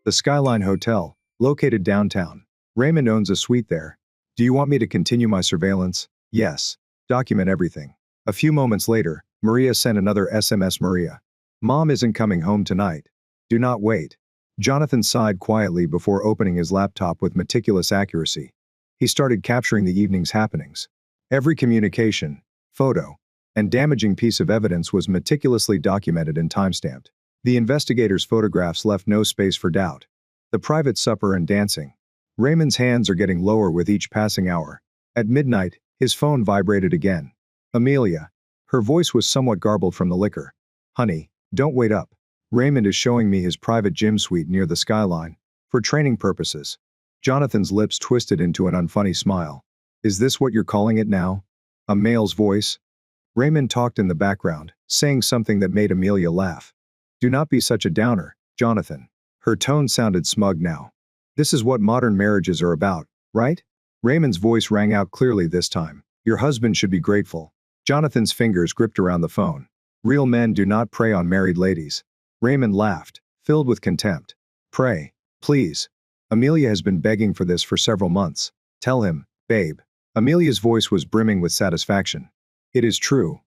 The Skyline Hotel, located downtown. Raymond owns a suite there. Do you want me to continue my surveillance? Yes. Document everything. A few moments later, Maria sent another SMS. Maria. Mom isn't coming home tonight. Do not wait. Jonathan sighed quietly before opening his laptop with meticulous accuracy. He started capturing the evening's happenings. Every communication, photo, and damaging piece of evidence was meticulously documented and timestamped. The investigator's photographs left no space for doubt. The private supper and dancing. Raymond's hands are getting lower with each passing hour. At midnight, his phone vibrated again. Amelia. Her voice was somewhat garbled from the liquor. Honey, don't wait up. Raymond is showing me his private gym suite near the Skyline. For training purposes. Jonathan's lips twisted into an unfunny smile. Is this what you're calling it now? A male's voice? Raymond talked in the background, saying something that made Amelia laugh. Do not be such a downer, Jonathan. Her tone sounded smug now. This is what modern marriages are about, right? Raymond's voice rang out clearly this time. Your husband should be grateful. Jonathan's fingers gripped around the phone. Real men do not prey on married ladies. Raymond laughed, filled with contempt. Pray, please. Amelia has been begging for this for several months. Tell him, babe. Amelia's voice was brimming with satisfaction. It is true.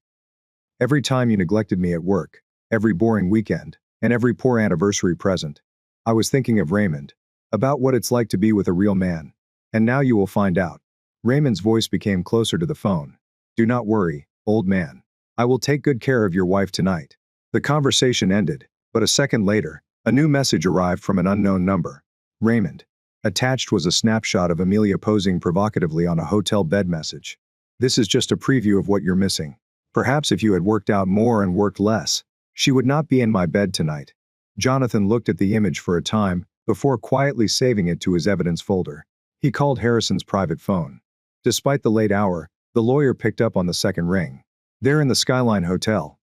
Every time you neglected me at work, every boring weekend, and every poor anniversary present, I was thinking of Raymond, about what it's like to be with a real man. And now you will find out. Raymond's voice became closer to the phone. Do not worry, old man. I will take good care of your wife tonight. The conversation ended, but a second later, a new message arrived from an unknown number. Raymond. Attached was a snapshot of Amelia posing provocatively on a hotel bed message. This is just a preview of what you're missing. Perhaps if you had worked out more and worked less, she would not be in my bed tonight. Jonathan looked at the image for a time, before quietly saving it to his evidence folder. He called Harrison's private phone. Despite the late hour, the lawyer picked up on the second ring. They're in the Skyline Hotel.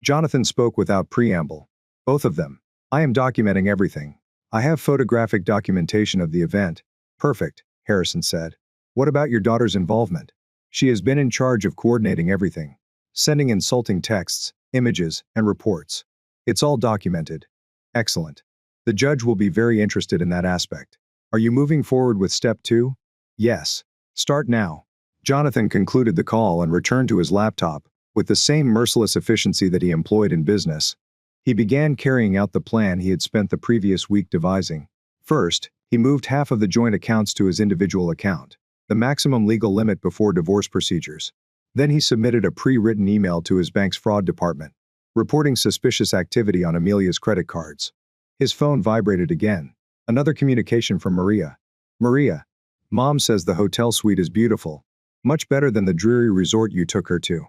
Jonathan spoke without preamble. Both of them. I am documenting everything. I have photographic documentation of the event. Perfect, Harrison said. What about your daughter's involvement? She has been in charge of coordinating everything, sending insulting texts, images, and reports. It's all documented. Excellent. The judge will be very interested in that aspect. Are you moving forward with step 2? Yes. Start now. Jonathan concluded the call and returned to his laptop, with the same merciless efficiency that he employed in business. He began carrying out the plan he had spent the previous week devising. First, he moved half of the joint accounts to his individual account, the maximum legal limit before divorce procedures. Then he submitted a pre-written email to his bank's fraud department, reporting suspicious activity on Amelia's credit cards. His phone vibrated again. Another communication from Maria. Maria, Mom says the hotel suite is beautiful. Much better than the dreary resort you took her to.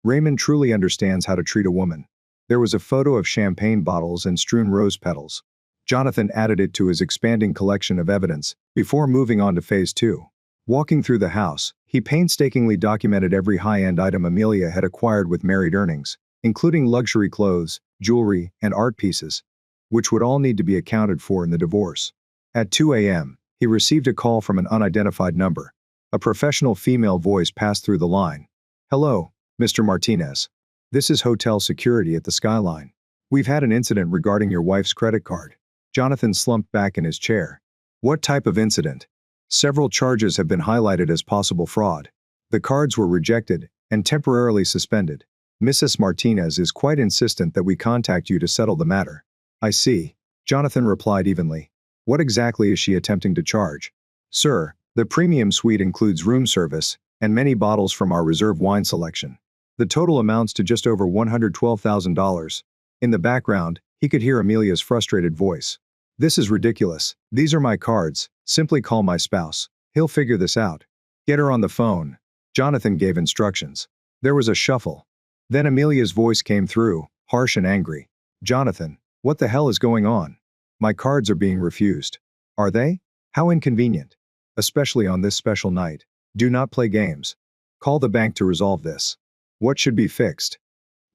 Raymond truly understands how to treat a woman. There was a photo of champagne bottles and strewn rose petals. Jonathan added it to his expanding collection of evidence, before moving on to phase 2. Walking through the house, he painstakingly documented every high-end item Amelia had acquired with married earnings, including luxury clothes, jewelry, and art pieces, which would all need to be accounted for in the divorce. At 2 a.m., he received a call from an unidentified number. A professional female voice passed through the line. Hello, Mr. Martinez. This is hotel security at the Skyline. We've had an incident regarding your wife's credit card. Jonathan slumped back in his chair. What type of incident? Several charges have been highlighted as possible fraud. The cards were rejected and temporarily suspended. Mrs. Martinez is quite insistent that we contact you to settle the matter. I see. Jonathan replied evenly. What exactly is she attempting to charge? Sir, the premium suite includes room service and many bottles from our reserve wine selection. The total amounts to just over $112,000. In the background, he could hear Amelia's frustrated voice. This is ridiculous. These are my cards. Simply call my spouse. He'll figure this out. Get her on the phone. Jonathan gave instructions. There was a shuffle. Then Amelia's voice came through, harsh and angry. Jonathan, what the hell is going on? My cards are being refused. Are they? How inconvenient. Especially on this special night. Do not play games. Call the bank to resolve this. What should be fixed?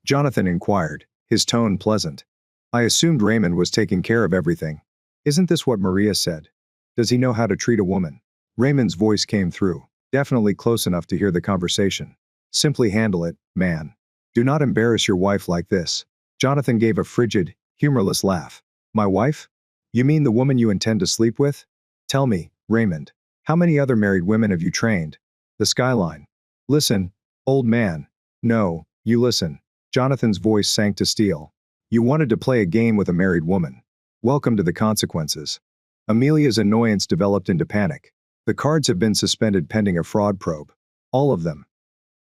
Jonathan inquired, his tone pleasant. I assumed Raymond was taking care of everything. Isn't this what Maria said? Does he know how to treat a woman? Raymond's voice came through, definitely close enough to hear the conversation. Simply handle it, man. Do not embarrass your wife like this. Jonathan gave a frigid, humorless laugh. My wife? You mean the woman you intend to sleep with? Tell me, Raymond, how many other married women have you trained? The Skyline. Listen, old man. No, you listen. Jonathan's voice sank to steel. You wanted to play a game with a married woman. Welcome to the consequences. Amelia's annoyance developed into panic. The cards have been suspended pending a fraud probe. All of them.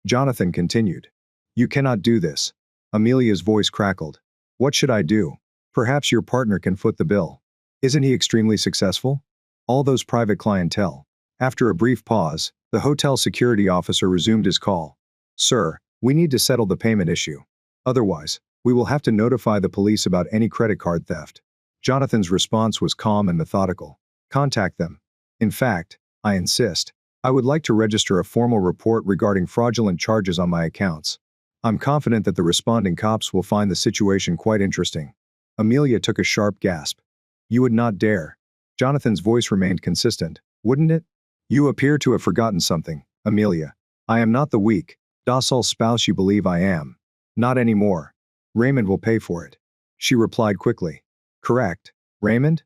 Jonathan continued. You cannot do this. Amelia's voice crackled. What should I do? Perhaps your partner can foot the bill. Isn't he extremely successful? All those private clientele. After a brief pause, the hotel security officer resumed his call. Sir, we need to settle the payment issue. Otherwise, we will have to notify the police about any credit card theft. Jonathan's response was calm and methodical. Contact them. In fact, I insist. I would like to register a formal report regarding fraudulent charges on my accounts. I'm confident that the responding cops will find the situation quite interesting. Amelia took a sharp gasp. You would not dare. Jonathan's voice remained consistent, wouldn't it? You appear to have forgotten something, Amelia. I am not the weak, docile spouse you believe I am. Not anymore. Raymond will pay for it. She replied quickly. Correct. Raymond?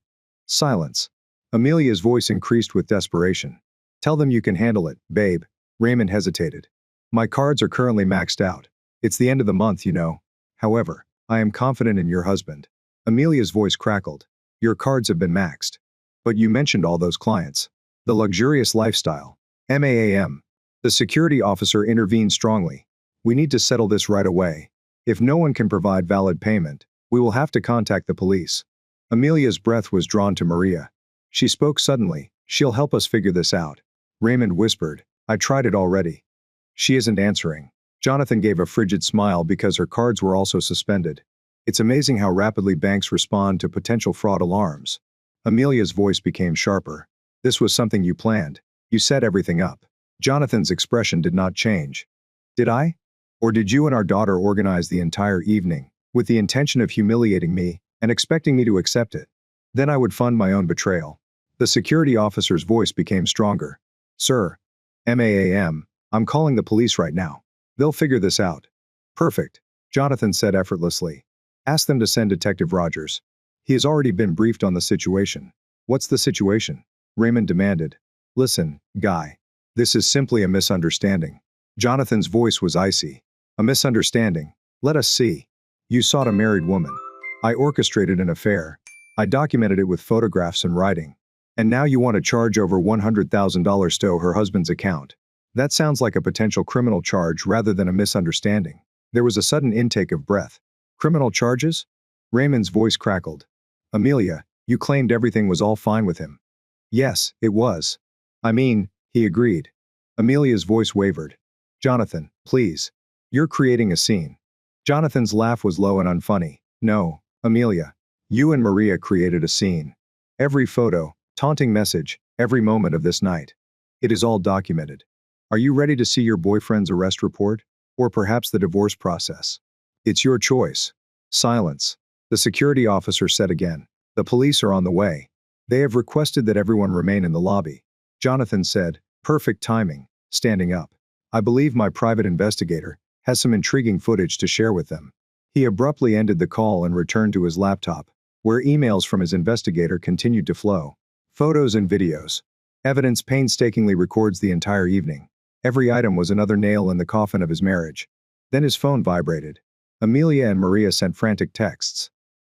Silence. Amelia's voice increased with desperation. Tell them you can handle it, babe. Raymond hesitated. My cards are currently maxed out. It's the end of the month, you know. However, I am confident in your husband. Amelia's voice crackled. Your cards have been maxed. But you mentioned all those clients. The luxurious lifestyle. MAAM. The security officer intervened strongly. We need to settle this right away. If no one can provide valid payment, we will have to contact the police. Amelia's breath was drawn to Maria. She spoke suddenly. She'll help us figure this out. Raymond whispered. I tried it already. She isn't answering. Jonathan gave a frigid smile because her cards were also suspended. It's amazing how rapidly banks respond to potential fraud alarms. Amelia's voice became sharper. This was something you planned. You set everything up. Jonathan's expression did not change. Did I? Or did you and our daughter organize the entire evening, with the intention of humiliating me, and expecting me to accept it? Then I would fund my own betrayal. The security officer's voice became stronger. Sir, MAAM, I'm calling the police right now. They'll figure this out. Perfect, Jonathan said effortlessly. Ask them to send Detective Rogers. He has already been briefed on the situation. What's the situation? Raymond demanded. Listen, Guy. This is simply a misunderstanding. Jonathan's voice was icy. A misunderstanding. Let us see. You sought a married woman. I orchestrated an affair. I documented it with photographs and writing. And now you want to charge over $100,000 to her husband's account. That sounds like a potential criminal charge rather than a misunderstanding. There was a sudden intake of breath. Criminal charges? Raymond's voice crackled. Amelia, you claimed everything was all fine with him. Yes, it was. I mean, he agreed. Amelia's voice wavered. Jonathan, please. You're creating a scene. Jonathan's laugh was low and unfunny. No, Amelia. You and Maria created a scene. Every photo, taunting message, every moment of this night. It is all documented. Are you ready to see your boyfriend's arrest report? Or perhaps the divorce process? It's your choice. Silence. The security officer said again. The police are on the way. They have requested that everyone remain in the lobby. Jonathan said, perfect timing, standing up. I believe my private investigator has some intriguing footage to share with them. He abruptly ended the call and returned to his laptop, where emails from his investigator continued to flow. Photos and videos. Evidence painstakingly records the entire evening. Every item was another nail in the coffin of his marriage. Then his phone vibrated. Amelia and Maria sent frantic texts.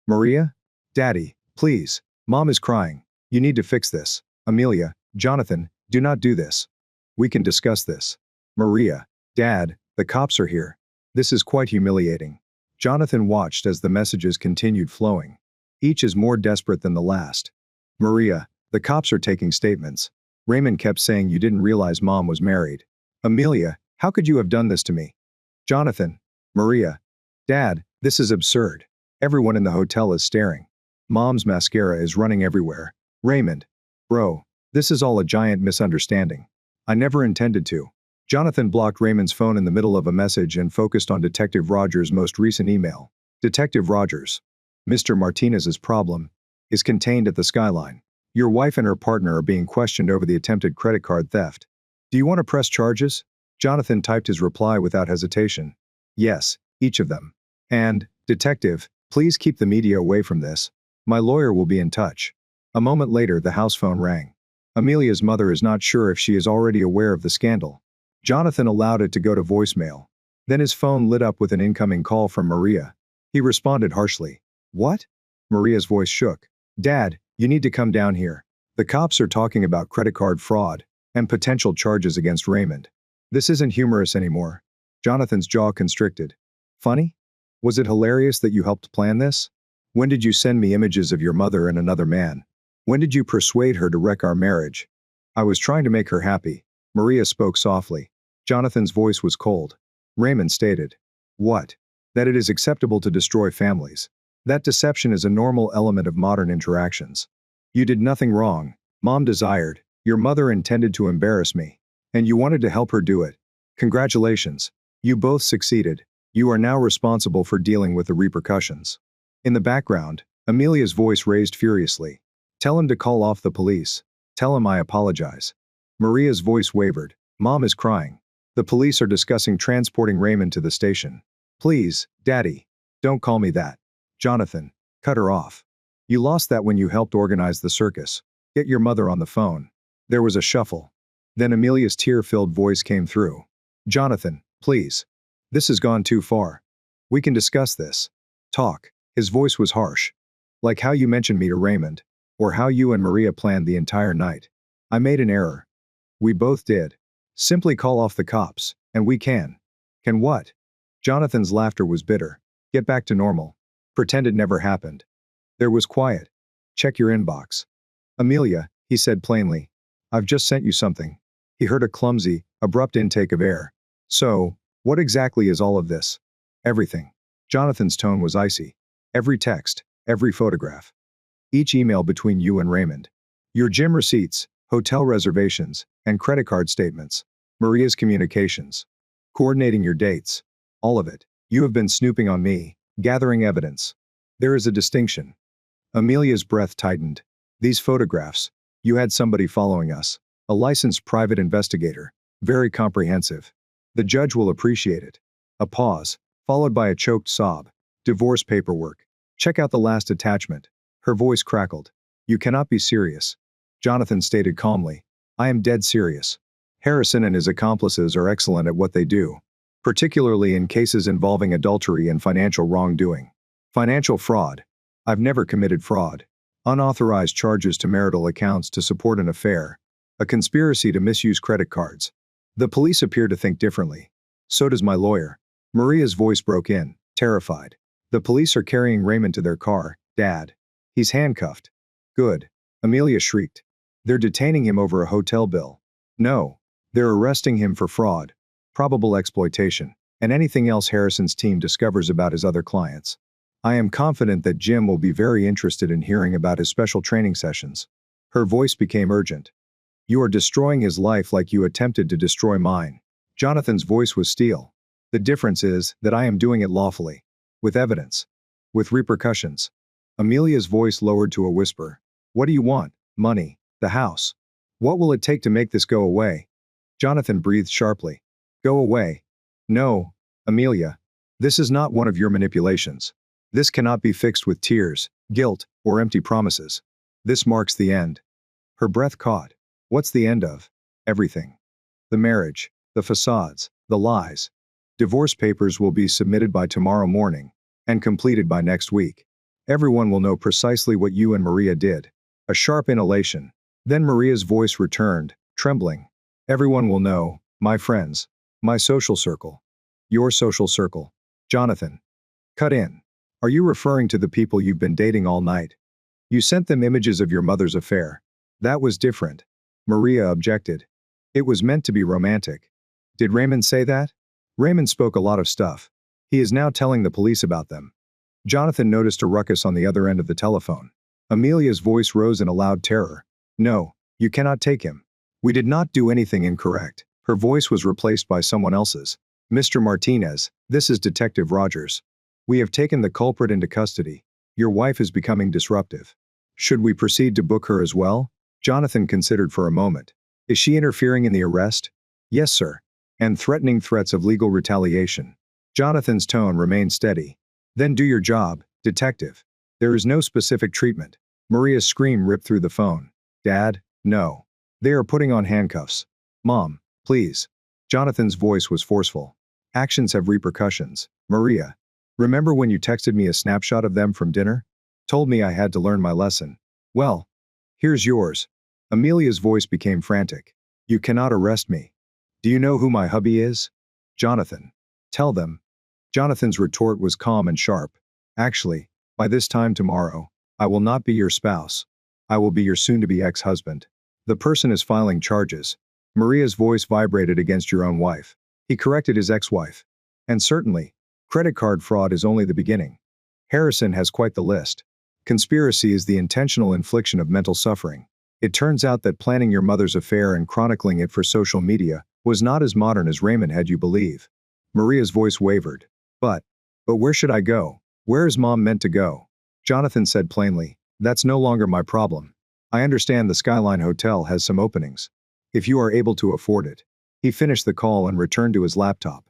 Maria? Daddy, please. Mom is crying. You need to fix this. Amelia, Jonathan, do not do this. We can discuss this. Maria, Dad, the cops are here. This is quite humiliating. Jonathan watched as the messages continued flowing. Each is more desperate than the last. Maria, the cops are taking statements. Raymond kept saying you didn't realize Mom was married. Amelia, how could you have done this to me? Jonathan, Maria, Dad, this is absurd. Everyone in the hotel is staring. Mom's mascara is running everywhere. Raymond, bro, this is all a giant misunderstanding. I never intended to. Jonathan blocked Raymond's phone in the middle of a message and focused on Detective Rogers' most recent email. Detective Rogers. Mr. Martinez's problem is contained at the skyline. Your wife and her partner are being questioned over the attempted credit card theft. Do you want to press charges? Jonathan typed his reply without hesitation. Yes, each of them. And, Detective, please keep the media away from this. My lawyer will be in touch. A moment later, the house phone rang. Amelia's mother is not sure if she is already aware of the scandal. Jonathan allowed it to go to voicemail. Then his phone lit up with an incoming call from Maria. He responded harshly. What? Maria's voice shook. Dad, you need to come down here. The cops are talking about credit card fraud and potential charges against Raymond. This isn't humorous anymore. Jonathan's jaw constricted. Funny? Was it hilarious that you helped plan this? When did you send me images of your mother and another man? When did you persuade her to wreck our marriage? I was trying to make her happy. Maria spoke softly. Jonathan's voice was cold. Raymond stated. What? That it is acceptable to destroy families. That deception is a normal element of modern interactions. You did nothing wrong. Mom desired. Your mother intended to embarrass me. And you wanted to help her do it. Congratulations. You both succeeded. You are now responsible for dealing with the repercussions. In the background, Amelia's voice raised furiously. Tell him to call off the police. Tell him I apologize. Maria's voice wavered. Mom is crying. The police are discussing transporting Raymond to the station. Please, Daddy. Don't call me that. Jonathan, cut her off. You lost that when you helped organize the circus. Get your mother on the phone. There was a shuffle. Then Amelia's tear-filled voice came through. Jonathan, please. This has gone too far. We can discuss this. Talk. His voice was harsh. Like how you mentioned me to Raymond. Or how you and Maria planned the entire night. I made an error. We both did. Simply call off the cops, and we can. Can what? Jonathan's laughter was bitter. Get back to normal. Pretend it never happened. There was quiet. Check your inbox. Amelia, he said plainly. I've just sent you something. He heard a clumsy, abrupt intake of air. So, what exactly is all of this? Everything. Jonathan's tone was icy. Every text, every photograph. Each email between you and Raymond. Your gym receipts, hotel reservations, and credit card statements. Maria's communications. Coordinating your dates. All of it. You have been snooping on me, gathering evidence. There is a distinction. Amelia's breath tightened. These photographs. You had somebody following us. A licensed private investigator. Very comprehensive. The judge will appreciate it. A pause, followed by a choked sob. Divorce paperwork. Check out the last attachment. Her voice crackled. You cannot be serious. Jonathan stated calmly. I am dead serious. Harrison and his accomplices are excellent at what they do, particularly in cases involving adultery and financial wrongdoing. Financial fraud. I've never committed fraud. Unauthorized charges to marital accounts to support an affair. A conspiracy to misuse credit cards. The police appear to think differently. So does my lawyer. Maria's voice broke in, terrified. The police are carrying Raymond to their car, Dad. He's handcuffed. Good. Amelia shrieked. They're detaining him over a hotel bill. No. They're arresting him for fraud, probable exploitation, and anything else Harrison's team discovers about his other clients. I am confident that Jim will be very interested in hearing about his special training sessions. Her voice became urgent. You are destroying his life like you attempted to destroy mine. Jonathan's voice was steel. The difference is that I am doing it lawfully. With evidence. With repercussions. Amelia's voice lowered to a whisper. What do you want? Money. The house. What will it take to make this go away? Jonathan breathed sharply. Go away. No, Amelia. This is not one of your manipulations. This cannot be fixed with tears, guilt, or empty promises. This marks the end. Her breath caught. What's the end of? Everything. The marriage, the facades, the lies. Divorce papers will be submitted by tomorrow morning and completed by next week. Everyone will know precisely what you and Maria did. A sharp inhalation. Then Maria's voice returned, trembling. Everyone will know, my friends, my social circle. Your social circle. Jonathan. Cut in. Are you referring to the people you've been dating all night? You sent them images of your mother's affair. That was different. Maria objected. It was meant to be romantic. Did Raymond say that? Raymond spoke a lot of stuff. He is now telling the police about them. Jonathan noticed a ruckus on the other end of the telephone. Amelia's voice rose in a loud terror. No, you cannot take him. We did not do anything incorrect. Her voice was replaced by someone else's. Mr. Martinez, this is Detective Rogers. We have taken the culprit into custody. Your wife is becoming disruptive. Should we proceed to book her as well? Jonathan considered for a moment. Is she interfering in the arrest? Yes, sir. And threatening threats of legal retaliation. Jonathan's tone remained steady. Then do your job, detective. There is no specific treatment. Maria's scream ripped through the phone. Dad, no. They are putting on handcuffs. Mom, please. Jonathan's voice was forceful. Actions have repercussions. Maria. Remember when you texted me a snapshot of them from dinner? Told me I had to learn my lesson. Well, here's yours. Amelia's voice became frantic. You cannot arrest me. Do you know who my hubby is? Jonathan. Tell them. Jonathan's retort was calm and sharp. Actually, by this time tomorrow, I will not be your spouse. I will be your soon-to-be ex-husband. The person is filing charges. Maria's voice vibrated against your own wife. He corrected his ex-wife. And certainly, credit card fraud is only the beginning. Harrison has quite the list. Conspiracy is the intentional infliction of mental suffering. It turns out that planning your mother's affair and chronicling it for social media was not as modern as Raymond had you believe. Maria's voice wavered. But where should I go? Where is Mom meant to go? Jonathan said plainly, that's no longer my problem. I understand the Skyline Hotel has some openings. If you are able to afford it. He finished the call and returned to his laptop.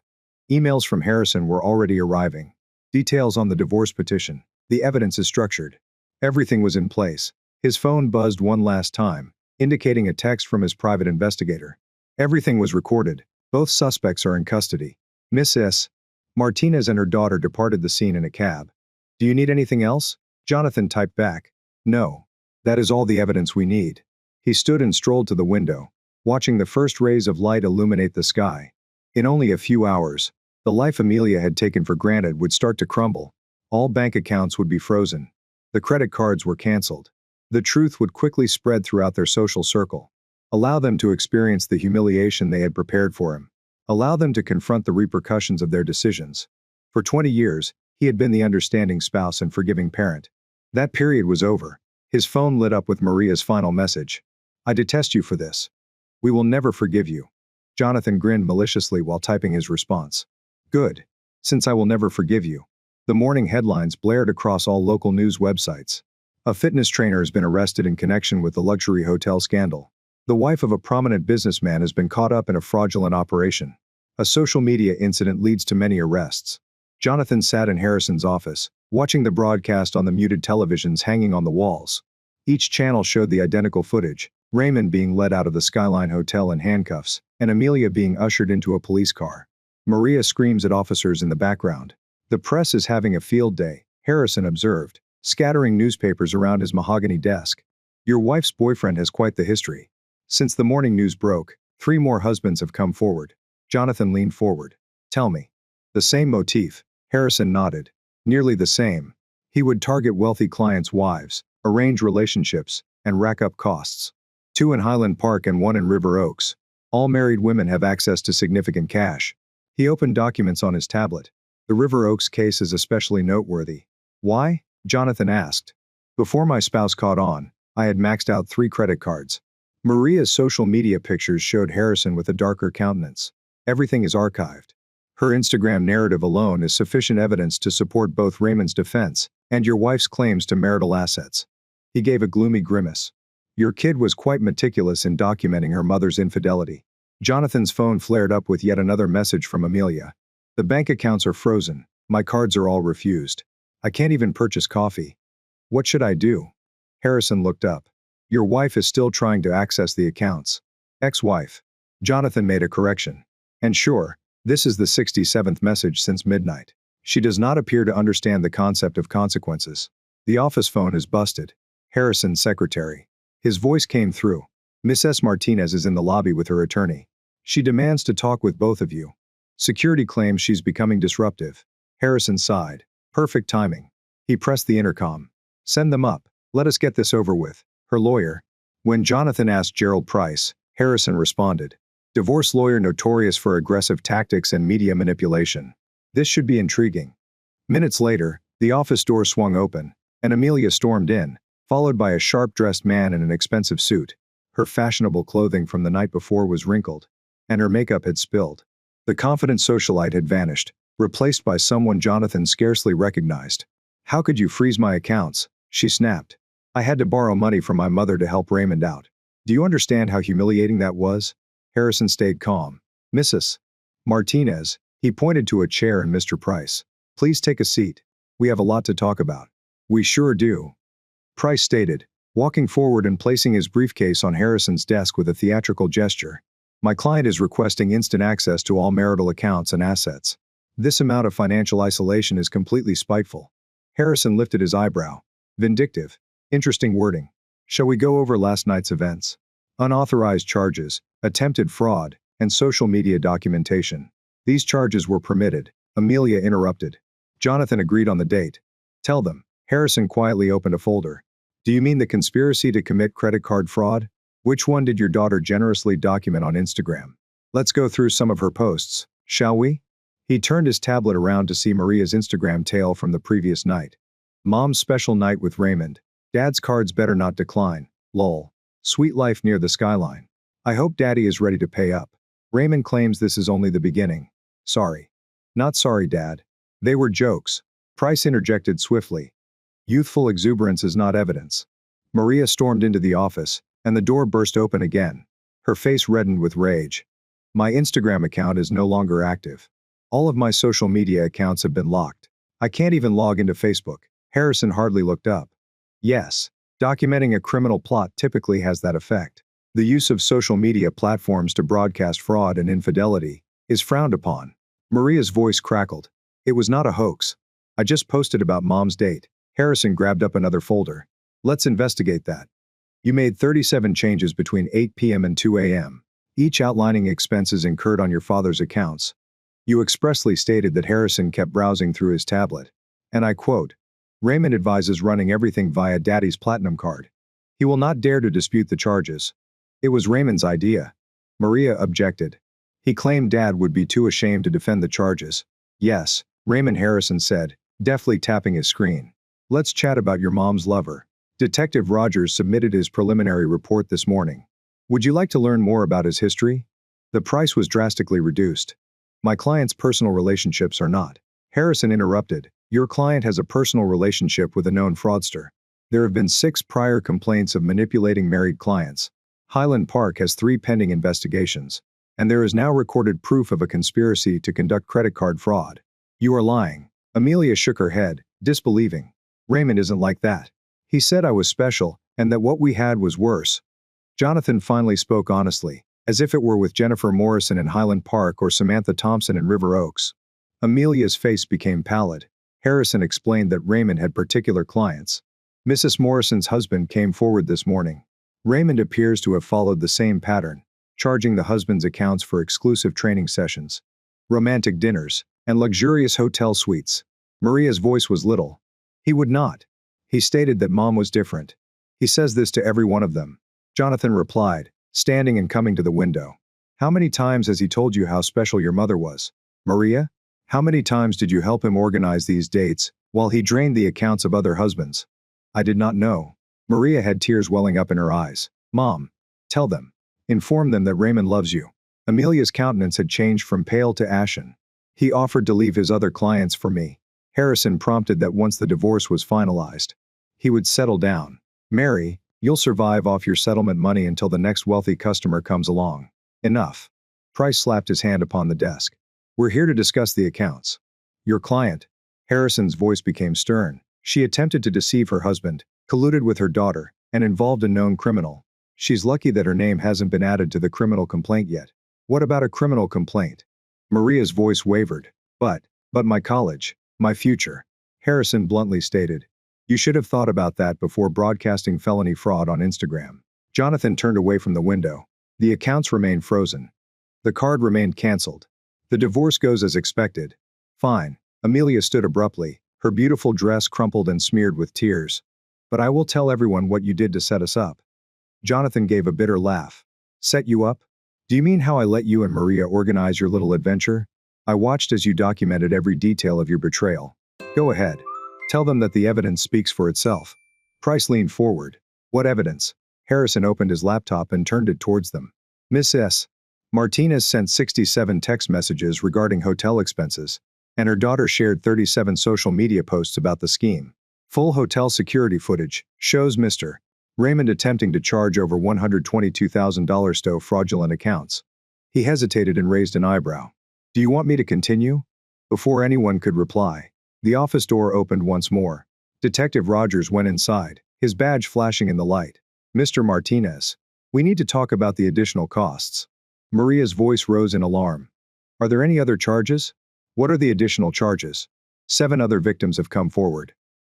Emails from Harrison were already arriving. Details on the divorce petition. The evidence is structured. Everything was in place. His phone buzzed one last time, indicating a text from his private investigator. Everything was recorded. Both suspects are in custody. Miss S. Martinez and her daughter departed the scene in a cab. Do you need anything else? Jonathan typed back. No. That is all the evidence we need. He stood and strolled to the window, watching the first rays of light illuminate the sky. In only a few hours, the life Amelia had taken for granted would start to crumble. All bank accounts would be frozen. The credit cards were canceled. The truth would quickly spread throughout their social circle. Allow them to experience the humiliation they had prepared for him. Allow them to confront the repercussions of their decisions. For 20 years, he had been the understanding spouse and forgiving parent. That period was over. His phone lit up with Maria's final message. I detest you for this. We will never forgive you. Jonathan grinned maliciously while typing his response. Good. Since I will never forgive you. The morning headlines blared across all local news websites. A fitness trainer has been arrested in connection with the luxury hotel scandal. The wife of a prominent businessman has been caught up in a fraudulent operation. A social media incident leads to many arrests. Jonathan sat in Harrison's office, watching the broadcast on the muted televisions hanging on the walls. Each channel showed the identical footage, Raymond being led out of the Skyline Hotel in handcuffs, and Amelia being ushered into a police car. Maria screams at officers in the background. The press is having a field day, Harrison observed, scattering newspapers around his mahogany desk. Your wife's boyfriend has quite the history. Since the morning news broke, 3 more husbands have come forward. Jonathan leaned forward. Tell me. The same motif. Harrison nodded. Nearly the same. He would target wealthy clients' wives, arrange relationships, and rack up costs. 2 in Highland Park and 1 in River Oaks. All married women have access to significant cash. He opened documents on his tablet. The River Oaks case is especially noteworthy. Why? Jonathan asked. Before my spouse caught on, I had maxed out 3 credit cards. Maria's social media pictures showed Harrison with a darker countenance. Everything is archived. Her Instagram narrative alone is sufficient evidence to support both Raymond's defense and your wife's claims to marital assets. He gave a gloomy grimace. Your kid was quite meticulous in documenting her mother's infidelity. Jonathan's phone flared up with yet another message from Amelia. The bank accounts are frozen. My cards are all refused. I can't even purchase coffee. What should I do? Harrison looked up. Your wife is still trying to access the accounts. Ex-wife. Jonathan made a correction. And sure, this is the 67th message since midnight. She does not appear to understand the concept of consequences. The office phone is busted. Harrison's secretary. His voice came through. Miss S. Martinez is in the lobby with her attorney. She demands to talk with both of you. Security claims she's becoming disruptive. Harrison sighed. Perfect timing. He pressed the intercom. Send them up. Let us get this over with. Her lawyer. When Jonathan asked Gerald Price, Harrison responded. Divorce lawyer notorious for aggressive tactics and media manipulation. This should be intriguing. Minutes later, the office door swung open, and Amelia stormed in, followed by a sharp-dressed man in an expensive suit. Her fashionable clothing from the night before was wrinkled, and her makeup had spilled. The confident socialite had vanished, replaced by someone Jonathan scarcely recognized. How could you freeze my accounts? She snapped. I had to borrow money from my mother to help Raymond out. Do you understand how humiliating that was? Harrison stayed calm. Mrs. Martinez, he pointed to a chair and Mr. Price. Please take a seat. We have a lot to talk about. We sure do. Price stated, walking forward and placing his briefcase on Harrison's desk with a theatrical gesture. My client is requesting instant access to all marital accounts and assets. This amount of financial isolation is completely spiteful. Harrison lifted his eyebrow. Vindictive. Interesting wording. Shall we go over last night's events? Unauthorized charges, attempted fraud, and social media documentation. These charges were permitted. Amelia interrupted. Jonathan agreed on the date. Tell them. Harrison quietly opened a folder. Do you mean the conspiracy to commit credit card fraud? Which one did your daughter generously document on Instagram? Let's go through some of her posts, shall we? He turned his tablet around to see Maria's Instagram tale from the previous night. Mom's special night with Raymond. Dad's cards better not decline. Lol. Sweet life near the skyline. I hope Daddy is ready to pay up. Raymond claims this is only the beginning. Sorry. Not sorry, Dad. They were jokes. Price interjected swiftly. Youthful exuberance is not evidence. Maria stormed into the office, and the door burst open again. Her face reddened with rage. My Instagram account is no longer active. All of my social media accounts have been locked. I can't even log into Facebook. Harrison hardly looked up. Yes, documenting a criminal plot typically has that effect. The use of social media platforms to broadcast fraud and infidelity is frowned upon. Maria's voice crackled. It was not a hoax. I just posted about Mom's date. Harrison grabbed up another folder. Let's investigate that. You made 37 changes between 8 p.m. and 2 a.m., each outlining expenses incurred on your father's accounts. You expressly stated that Harrison kept browsing through his tablet. And I quote, Raymond advises running everything via Daddy's platinum card. He will not dare to dispute the charges. It was Raymond's idea. Maria objected. He claimed Dad would be too ashamed to defend the charges. Yes, Raymond, Harrison said, deftly tapping his screen. Let's chat about your mom's lover. Detective Rogers submitted his preliminary report this morning. Would you like to learn more about his history? The price was drastically reduced. My client's personal relationships are not. Harrison interrupted. Your client has a personal relationship with a known fraudster. There have been 6 prior complaints of manipulating married clients. Highland Park has 3 pending investigations, and there is now recorded proof of a conspiracy to conduct credit card fraud. You are lying. Amelia shook her head, disbelieving. Raymond isn't like that. He said I was special, and that what we had was worse. Jonathan finally spoke honestly, as if it were with Jennifer Morrison in Highland Park or Samantha Thompson in River Oaks. Amelia's face became pallid. Harrison explained that Raymond had particular clients. Mrs. Morrison's husband came forward this morning. Raymond appears to have followed the same pattern, charging the husband's accounts for exclusive training sessions, romantic dinners, and luxurious hotel suites. Maria's voice was little. He would not. He stated that Mom was different. He says this to every one of them. Jonathan replied, standing and coming to the window. How many times has he told you how special your mother was? Maria? How many times did you help him organize these dates, while he drained the accounts of other husbands? I did not know. Maria had tears welling up in her eyes. Mom, tell them. Inform them that Raymond loves you. Amelia's countenance had changed from pale to ashen. He offered to leave his other clients for me. Harrison prompted that once the divorce was finalized, he would settle down. Mary, you'll survive off your settlement money until the next wealthy customer comes along. Enough. Price slapped his hand upon the desk. We're here to discuss the accounts. Your client. Harrison's voice became stern. She attempted to deceive her husband, colluded with her daughter, and involved a known criminal. She's lucky that her name hasn't been added to the criminal complaint yet. What about a criminal complaint? Maria's voice wavered. But my college, my future. Harrison bluntly stated. You should have thought about that before broadcasting felony fraud on Instagram. Jonathan turned away from the window. The accounts remained frozen. The card remained canceled. The divorce goes as expected. Fine. Amelia stood abruptly, her beautiful dress crumpled and smeared with tears. But I will tell everyone what you did to set us up. Jonathan gave a bitter laugh. Set you up? Do you mean how I let you and Maria organize your little adventure? I watched as you documented every detail of your betrayal. Go ahead. Tell them that the evidence speaks for itself. Price leaned forward. What evidence? Harrison opened his laptop and turned it towards them. Miss S. Martinez sent 67 text messages regarding hotel expenses, and her daughter shared 37 social media posts about the scheme. Full hotel security footage shows Mr. Raymond attempting to charge over $122,000 to fraudulent accounts. He hesitated and raised an eyebrow. Do you want me to continue? Before anyone could reply, the office door opened once more. Detective Rogers went inside, his badge flashing in the light. Mr. Martinez, we need to talk about the additional costs. Maria's voice rose in alarm. Are there any other charges? What are the additional charges? 7 other victims have come forward.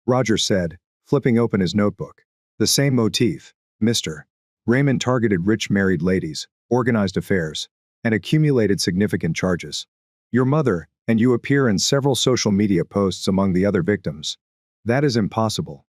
Rogers said, flipping open his notebook. The same motif. Mr. Raymond targeted rich married ladies, organized affairs, and accumulated significant charges. Your mother and you appear in several social media posts among the other victims. That is impossible.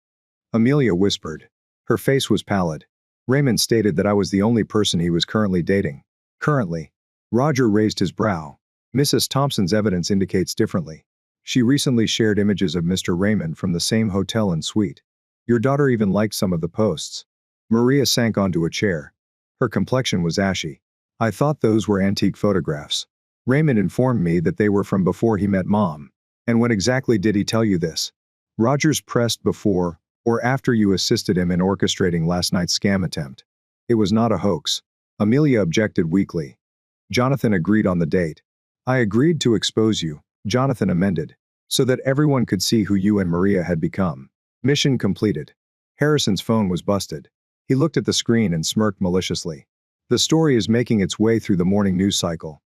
Amelia whispered. Her face was pallid. Raymond stated that I was the only person he was currently dating. Currently. Roger raised his brow. Mrs. Thompson's evidence indicates differently. She recently shared images of Mr. Raymond from the same hotel and suite. Your daughter even liked some of the posts. Maria sank onto a chair. Her complexion was ashy. I thought those were antique photographs. Raymond informed me that they were from before he met Mom. And when exactly did he tell you this? Rogers pressed before or after you assisted him in orchestrating last night's scam attempt. It was not a hoax. Amelia objected weakly. Jonathan agreed on the date. I agreed to expose you, Jonathan amended, so that everyone could see who you and Maria had become. Mission completed. Harrison's phone was busted. He looked at the screen and smirked maliciously. The story is making its way through the morning news cycle.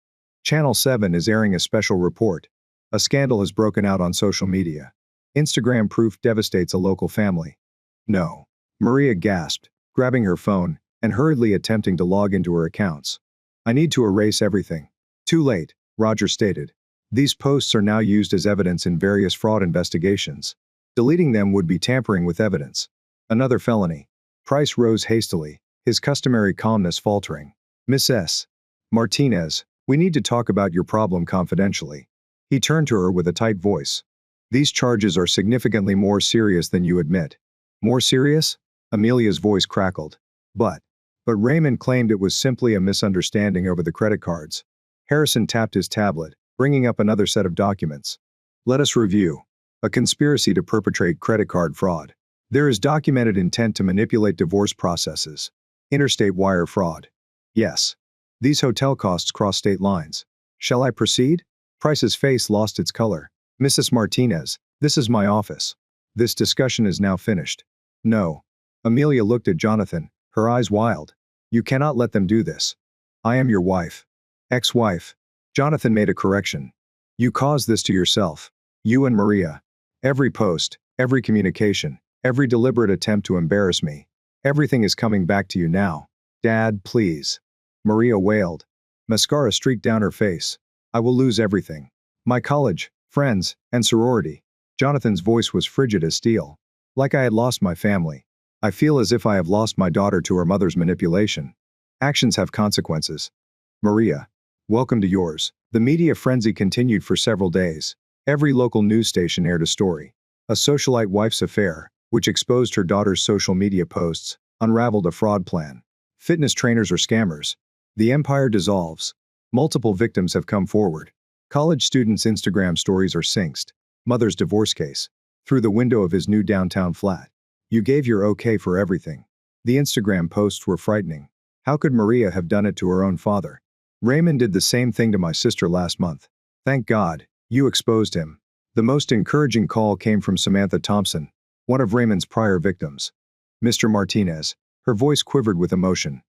Channel 7 is airing a special report. A scandal has broken out on social media. Instagram proof devastates a local family. No. Maria gasped, grabbing her phone and hurriedly attempting to log into her accounts. I need to erase everything. Too late, Roger stated. These posts are now used as evidence in various fraud investigations. Deleting them would be tampering with evidence. Another felony. Price rose hastily, his customary calmness faltering. Miss S. Martinez, we need to talk about your problem confidentially. He turned to her with a tight voice. These charges are significantly more serious than you admit. More serious? Amelia's voice crackled. But Raymond claimed it was simply a misunderstanding over the credit cards. Harrison tapped his tablet, bringing up another set of documents. Let us review. A conspiracy to perpetrate credit card fraud. There is documented intent to manipulate divorce processes. Interstate wire fraud. Yes. These hotel costs cross state lines. Shall I proceed? Price's face lost its color. Mrs. Martinez, this is my office. This discussion is now finished. No. Amelia looked at Jonathan, her eyes wild. You cannot let them do this. I am your wife. Ex-wife. Jonathan made a correction. You caused this to yourself. You and Maria. Every post, every communication, every deliberate attempt to embarrass me. Everything is coming back to you now. Dad, please. Maria wailed. Mascara streaked down her face. I will lose everything. My college, friends, and sorority. Jonathan's voice was frigid as steel. Like I had lost my family. I feel as if I have lost my daughter to her mother's manipulation. Actions have consequences. Maria. Welcome to yours. The media frenzy continued for several days. Every local news station aired a story. A socialite wife's affair, which exposed her daughter's social media posts, unraveled a fraud plan. Fitness trainers are scammers. The empire dissolves. Multiple victims have come forward. College students' Instagram stories are synced. Mother's divorce case. Through the window of his new downtown flat. You gave your okay for everything. The Instagram posts were frightening. How could Maria have done it to her own father? Raymond did the same thing to my sister last month. Thank God, you exposed him. The most encouraging call came from Samantha Thompson, one of Raymond's prior victims. Mr. Martinez, her voice quivered with emotion.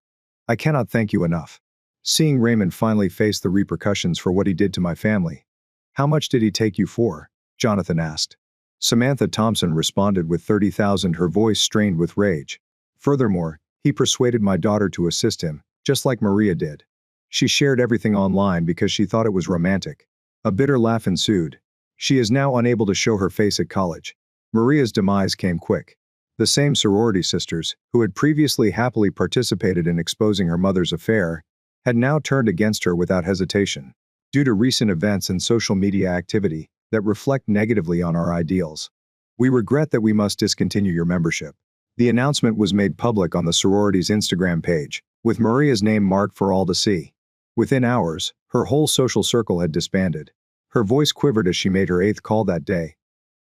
I cannot thank you enough. Seeing Raymond finally face the repercussions for what he did to my family. How much did he take you for? Jonathan asked. Samantha Thompson responded with 30,000, her voice strained with rage. Furthermore, he persuaded my daughter to assist him, just like Maria did. She shared everything online because she thought it was romantic. A bitter laugh ensued. She is now unable to show her face at college. Maria's demise came quick. The same sorority sisters, who had previously happily participated in exposing her mother's affair, had now turned against her without hesitation, due to recent events and social media activity that reflect negatively on our ideals. We regret that we must discontinue your membership. The announcement was made public on the sorority's Instagram page, with Maria's name marked for all to see. Within hours, her whole social circle had disbanded. Her voice quivered as she made her 8th call that day.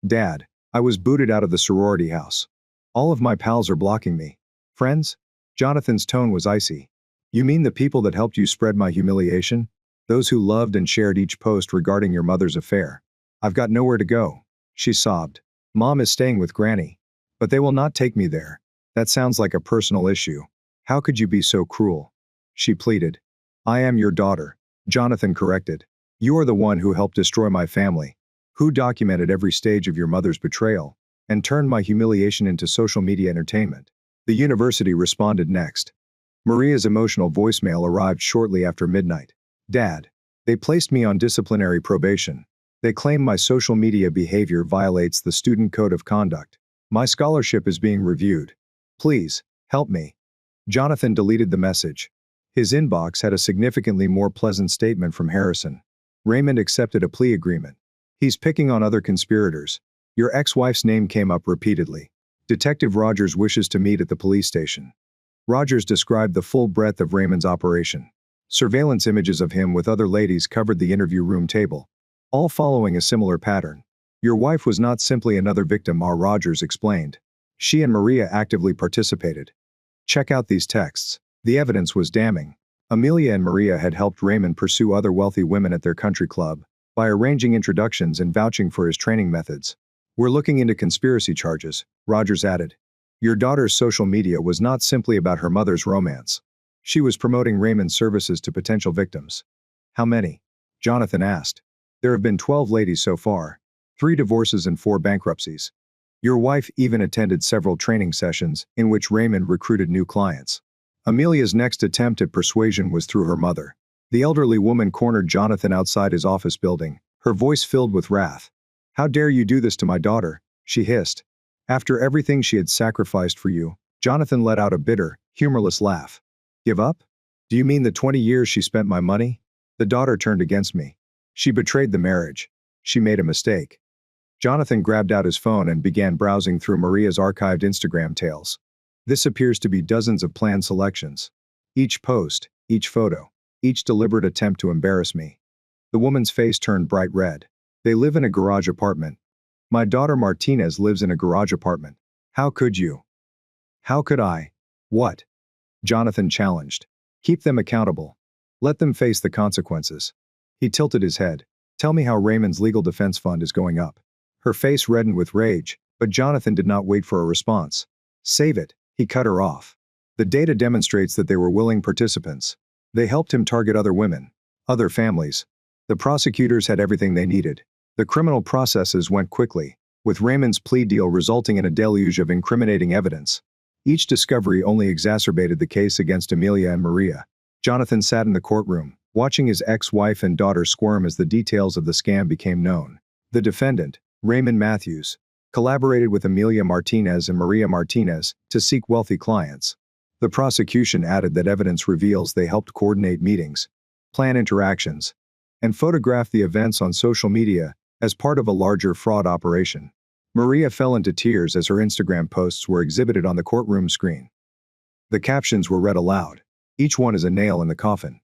Dad, I was booted out of the sorority house. All of my pals are blocking me. Friends? Jonathan's tone was icy. You mean the people that helped you spread my humiliation? Those who loved and shared each post regarding your mother's affair? I've got nowhere to go. She sobbed. Mom is staying with Granny. But they will not take me there. That sounds like a personal issue. How could you be so cruel? She pleaded. I am your daughter. Jonathan corrected. You are the one who helped destroy my family. Who documented every stage of your mother's betrayal and turned my humiliation into social media entertainment. The university responded next. Maria's emotional voicemail arrived shortly after midnight. Dad. They placed me on disciplinary probation. They claim my social media behavior violates the student code of conduct. My scholarship is being reviewed. Please, help me. Jonathan deleted the message. His inbox had a significantly more pleasant statement from Harrison. Raymond accepted a plea agreement. He's picking on other conspirators. Your ex-wife's name came up repeatedly. Detective Rogers wishes to meet at the police station. Rogers described the full breadth of Raymond's operation. Surveillance images of him with other ladies covered the interview room table, all following a similar pattern. Your wife was not simply another victim, Rogers explained. She and Maria actively participated. Check out these texts. The evidence was damning. Amelia and Maria had helped Raymond pursue other wealthy women at their country club by arranging introductions and vouching for his training methods. We're looking into conspiracy charges, Rogers added. Your daughter's social media was not simply about her mother's romance. She was promoting Raymond's services to potential victims. How many? Jonathan asked. There have been 12 ladies so far, 3 divorces and 4 bankruptcies. Your wife even attended several training sessions in which Raymond recruited new clients. Amelia's next attempt at persuasion was through her mother. The elderly woman cornered Jonathan outside his office building, her voice filled with wrath. How dare you do this to my daughter? She hissed. After everything she had sacrificed for you, Jonathan let out a bitter, humorless laugh. Give up? Do you mean the 20 years she spent my money? The daughter turned against me. She betrayed the marriage. She made a mistake. Jonathan grabbed out his phone and began browsing through Maria's archived Instagram tales. This appears to be dozens of planned selections. Each post, each photo, each deliberate attempt to embarrass me. The woman's face turned bright red. They live in a garage apartment. My daughter Martinez lives in a garage apartment. How could you? How could I? What? Jonathan challenged. Keep them accountable. Let them face the consequences. He tilted his head. Tell me how Raymond's legal defense fund is going up. Her face reddened with rage, but Jonathan did not wait for a response. Save it, he cut her off. The data demonstrates that they were willing participants. They helped him target other women, other families. The prosecutors had everything they needed. The criminal processes went quickly, with Raymond's plea deal resulting in a deluge of incriminating evidence. Each discovery only exacerbated the case against Amelia and Maria. Jonathan sat in the courtroom, watching his ex-wife and daughter squirm as the details of the scam became known. The defendant, Raymond Matthews, collaborated with Amelia Martinez and Maria Martinez to seek wealthy clients. The prosecution added that evidence reveals they helped coordinate meetings, plan interactions, and photograph the events on social media as part of a larger fraud operation. Maria fell into tears as her Instagram posts were exhibited on the courtroom screen. The captions were read aloud. Each one is a nail in the coffin.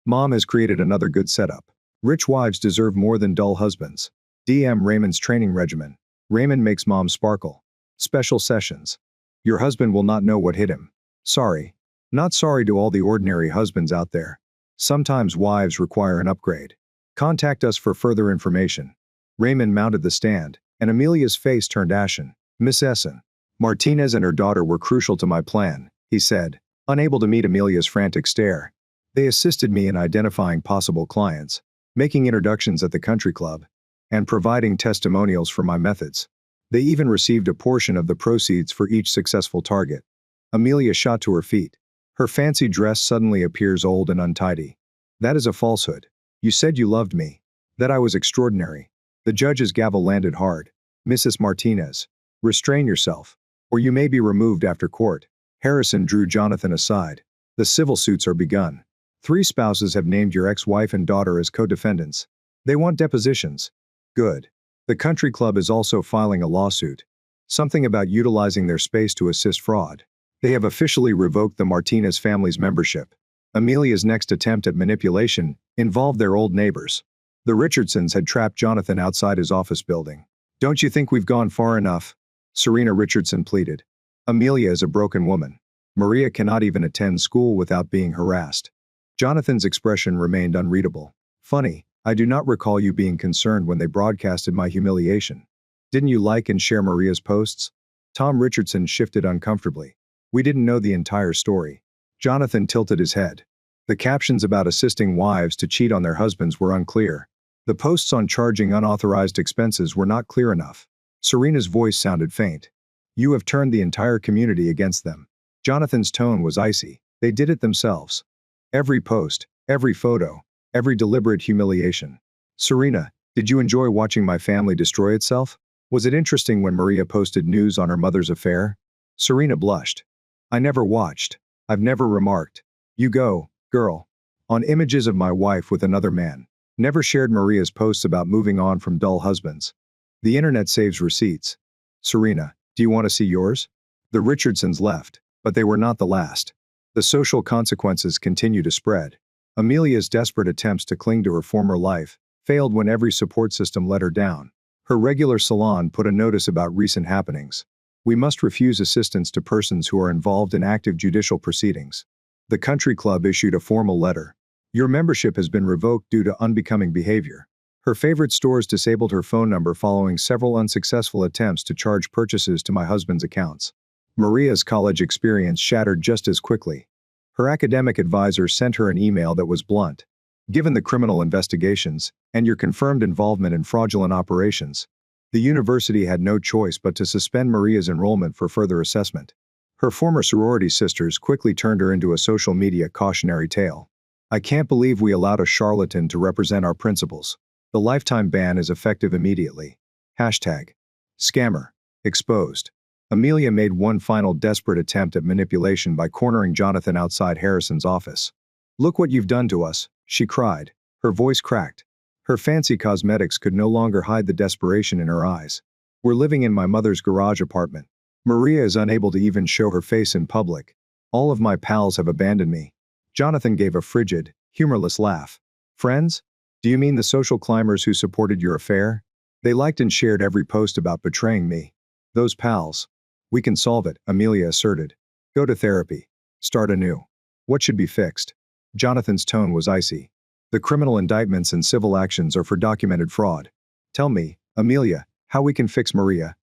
Mom has created another good setup. Rich wives deserve more than dull husbands. DM Raymond's training regimen. Raymond makes mom sparkle. Special sessions. Your husband will not know what hit him. Sorry. Not sorry to all the ordinary husbands out there. Sometimes wives require an upgrade. Contact us for further information. Raymond mounted the stand, and Amelia's face turned ashen. Miss Essen. Martinez and her daughter were crucial to my plan, he said, unable to meet Amelia's frantic stare. They assisted me in identifying possible clients, making introductions at the country club, and providing testimonials for my methods. They even received a portion of the proceeds for each successful target. Amelia shot to her feet. Her fancy dress suddenly appears old and untidy. That is a falsehood. You said you loved me. That I was extraordinary. The judge's gavel landed hard. Mrs. Martinez, restrain yourself, or you may be removed after court. Harrison drew Jonathan aside. The civil suits are begun. 3 spouses have named your ex-wife and daughter as co-defendants. They want depositions. Good. The country club is also filing a lawsuit. Something about utilizing their space to assist fraud. They have officially revoked the Martinez family's membership. Amelia's next attempt at manipulation involved their old neighbors. The Richardsons had trapped Jonathan outside his office building. Don't you think we've gone far enough? Serena Richardson pleaded. Amelia is a broken woman. Maria cannot even attend school without being harassed. Jonathan's expression remained unreadable. Funny, I do not recall you being concerned when they broadcasted my humiliation. Didn't you like and share Maria's posts? Tom Richardson shifted uncomfortably. We didn't know the entire story. Jonathan tilted his head. The captions about assisting wives to cheat on their husbands were unclear. The posts on charging unauthorized expenses were not clear enough. Serena's voice sounded faint. You have turned the entire community against them. Jonathan's tone was icy. They did it themselves. Every post, every photo, every deliberate humiliation. Serena, did you enjoy watching my family destroy itself? Was it interesting when Maria posted news on her mother's affair? Serena blushed. I never watched. I've never remarked. You go, girl. On images of my wife with another man. Never shared Maria's posts about moving on from dull husbands. The internet saves receipts. Serena, do you want to see yours? The Richardsons left, but they were not the last. The social consequences continue to spread. Amelia's desperate attempts to cling to her former life failed when every support system let her down. Her regular salon put a notice about recent happenings. We must refuse assistance to persons who are involved in active judicial proceedings. The country club issued a formal letter. Your membership has been revoked due to unbecoming behavior. Her favorite stores disabled her phone number following several unsuccessful attempts to charge purchases to my husband's accounts. Maria's college experience shattered just as quickly. Her academic advisor sent her an email that was blunt. Given the criminal investigations and your confirmed involvement in fraudulent operations, the university had no choice but to suspend Maria's enrollment for further assessment. Her former sorority sisters quickly turned her into a social media cautionary tale. I can't believe we allowed a charlatan to represent our principles. The lifetime ban is effective immediately. Hashtag. Scammer. Exposed. Amelia made one final desperate attempt at manipulation by cornering Jonathan outside Harrison's office. Look what you've done to us, she cried. Her voice cracked. Her fancy cosmetics could no longer hide the desperation in her eyes. We're living in my mother's garage apartment. Maria is unable to even show her face in public. All of my pals have abandoned me. Jonathan gave a frigid, humorless laugh. Friends? Do you mean the social climbers who supported your affair? They liked and shared every post about betraying me. Those pals. We can solve it, Amelia asserted. Go to therapy. Start anew. What should be fixed? Jonathan's tone was icy. The criminal indictments and civil actions are for documented fraud. Tell me, Amelia, how we can fix Maria.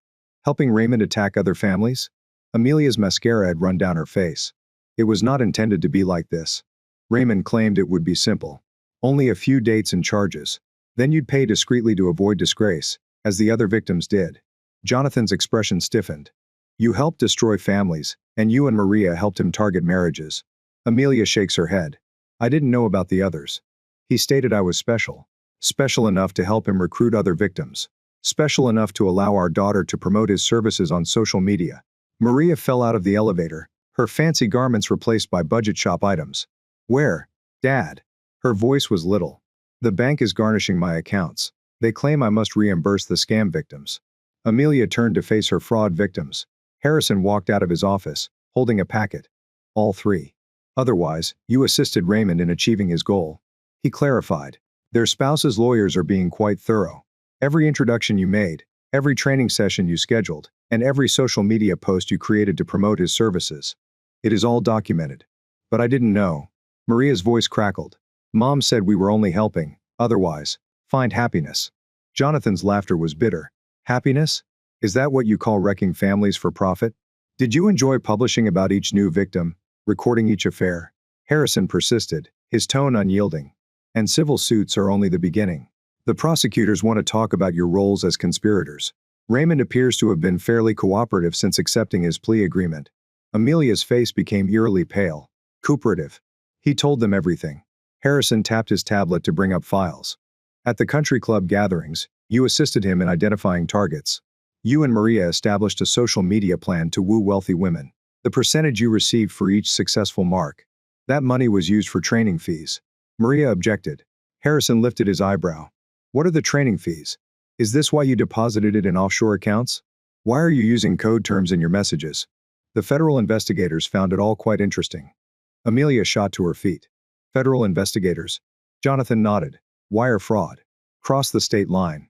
Helping Raymond attack other families? Amelia's mascara had run down her face. It was not intended to be like this. Raymond claimed it would be simple. Only a few dates and charges. Then you'd pay discreetly to avoid disgrace, as the other victims did. Jonathan's expression stiffened. You helped destroy families, and you and Maria helped him target marriages. Amelia shakes her head. I didn't know about the others. He stated I was special. Special enough to help him recruit other victims. Special enough to allow our daughter to promote his services on social media. Maria fell out of the elevator, her fancy garments replaced by budget shop items. Where? Dad. Her voice was little. The bank is garnishing my accounts. They claim I must reimburse the scam victims. Amelia turned to face her fraud victims. Harrison walked out of his office, holding a packet. All three. Otherwise, you assisted Raymond in achieving his goal. He clarified. Their spouses' lawyers are being quite thorough. Every introduction you made, every training session you scheduled, and every social media post you created to promote his services. It is all documented. But I didn't know. Maria's voice crackled. Mom said we were only helping, otherwise, find happiness. Jonathan's laughter was bitter. Happiness? Is that what you call wrecking families for profit? Did you enjoy publishing about each new victim, recording each affair? Harrison persisted, his tone unyielding. And civil suits are only the beginning. The prosecutors want to talk about your roles as conspirators. Raymond appears to have been fairly cooperative since accepting his plea agreement. Amelia's face became eerily pale. Cooperative. He told them everything. Harrison tapped his tablet to bring up files. At the country club gatherings, you assisted him in identifying targets. You and Maria established a social media plan to woo wealthy women. The percentage you received for each successful mark. That money was used for training fees. Maria objected. Harrison lifted his eyebrow. What are the training fees? Is this why you deposited it in offshore accounts? Why are you using code terms in your messages? The federal investigators found it all quite interesting. Amelia shot to her feet. Federal investigators? Jonathan nodded. Wire fraud. Cross the state line.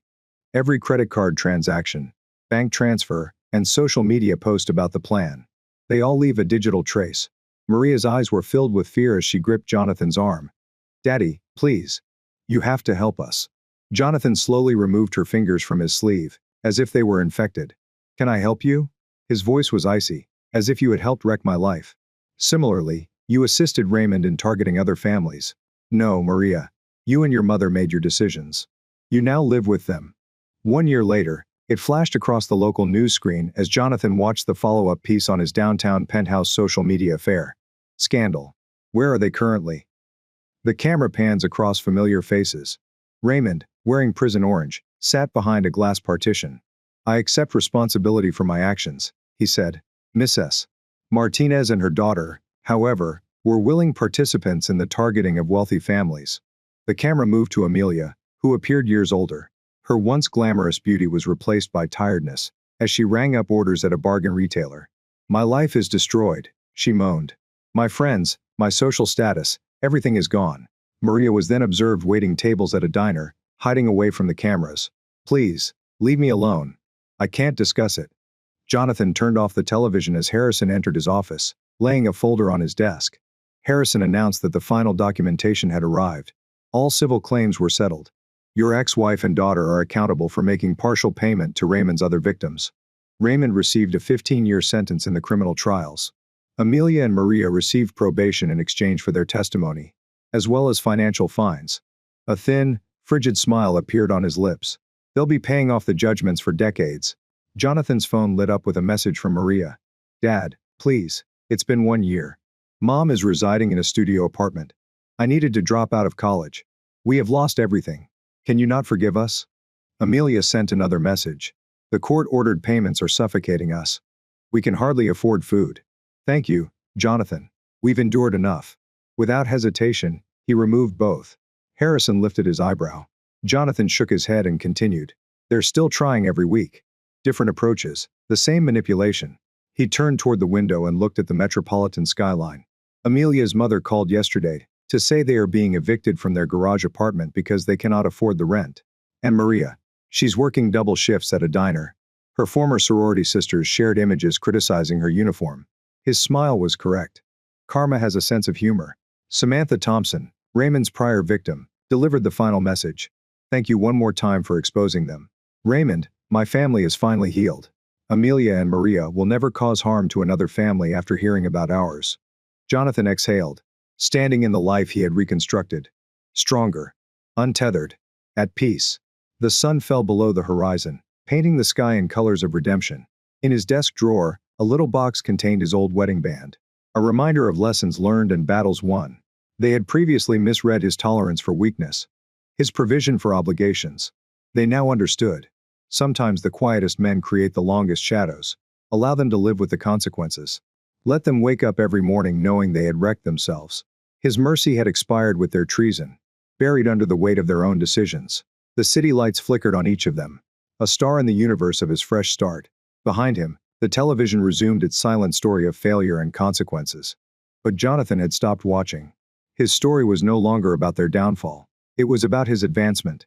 Every credit card transaction, bank transfer, and social media post about the plan. They all leave a digital trace. Maria's eyes were filled with fear as she gripped Jonathan's arm. Daddy, please. You have to help us. Jonathan slowly removed her fingers from his sleeve, as if they were infected. Can I help you? His voice was icy, as if you had helped wreck my life. Similarly, you assisted Raymond in targeting other families. No, Maria. You and your mother made your decisions. You now live with them. 1 year later, it flashed across the local news screen as Jonathan watched the follow-up piece on his downtown penthouse social media affair. Scandal. Where are they currently? The camera pans across familiar faces. Raymond, wearing prison orange, sat behind a glass partition. I accept responsibility for my actions, he said. Mrs. Martinez and her daughter, however, were willing participants in the targeting of wealthy families. The camera moved to Amelia, who appeared years older. Her once glamorous beauty was replaced by tiredness, as she rang up orders at a bargain retailer. My life is destroyed, she moaned. My friends, my social status, everything is gone. Maria was then observed waiting tables at a diner, hiding away from the cameras. Please, leave me alone. I can't discuss it. Jonathan turned off the television as Harrison entered his office, laying a folder on his desk. Harrison announced that the final documentation had arrived. All civil claims were settled. Your ex-wife and daughter are accountable for making partial payment to Raymond's other victims. Raymond received a 15-year sentence in the criminal trials. Amelia and Maria received probation in exchange for their testimony, as well as financial fines. A thin, frigid smile appeared on his lips. They'll be paying off the judgments for decades. Jonathan's phone lit up with a message from Maria. Dad, please, it's been 1 year. Mom is residing in a studio apartment. I needed to drop out of college. We have lost everything. Can you not forgive us? Amelia sent another message. The court-ordered payments are suffocating us. We can hardly afford food. Thank you, Jonathan. We've endured enough. Without hesitation, he removed both. Harrison lifted his eyebrow. Jonathan shook his head and continued. They're still trying every week. Different approaches, the same manipulation. He turned toward the window and looked at the metropolitan skyline. Amelia's mother called yesterday to say they are being evicted from their garage apartment because they cannot afford the rent. And Maria, she's working double shifts at a diner. Her former sorority sisters shared images criticizing her uniform. His smile was correct. Karma has a sense of humor. Samantha Thompson, Raymond's prior victim, delivered the final message. Thank you one more time for exposing them. Raymond, my family is finally healed. Amelia and Maria will never cause harm to another family after hearing about ours. Jonathan exhaled, standing in the life he had reconstructed. Stronger. Untethered. At peace. The sun fell below the horizon, painting the sky in colors of redemption. In his desk drawer, a little box contained his old wedding band. A reminder of lessons learned and battles won. They had previously misread his tolerance for weakness. His provision for obligations. They now understood. Sometimes the quietest men create the longest shadows. Allow them to live with the consequences. Let them wake up every morning knowing they had wrecked themselves. His mercy had expired with their treason, buried under the weight of their own decisions. The city lights flickered on each of them. A star in the universe of his fresh start. Behind him, the television resumed its silent story of failure and consequences. But Jonathan had stopped watching. His story was no longer about their downfall. It was about his advancement.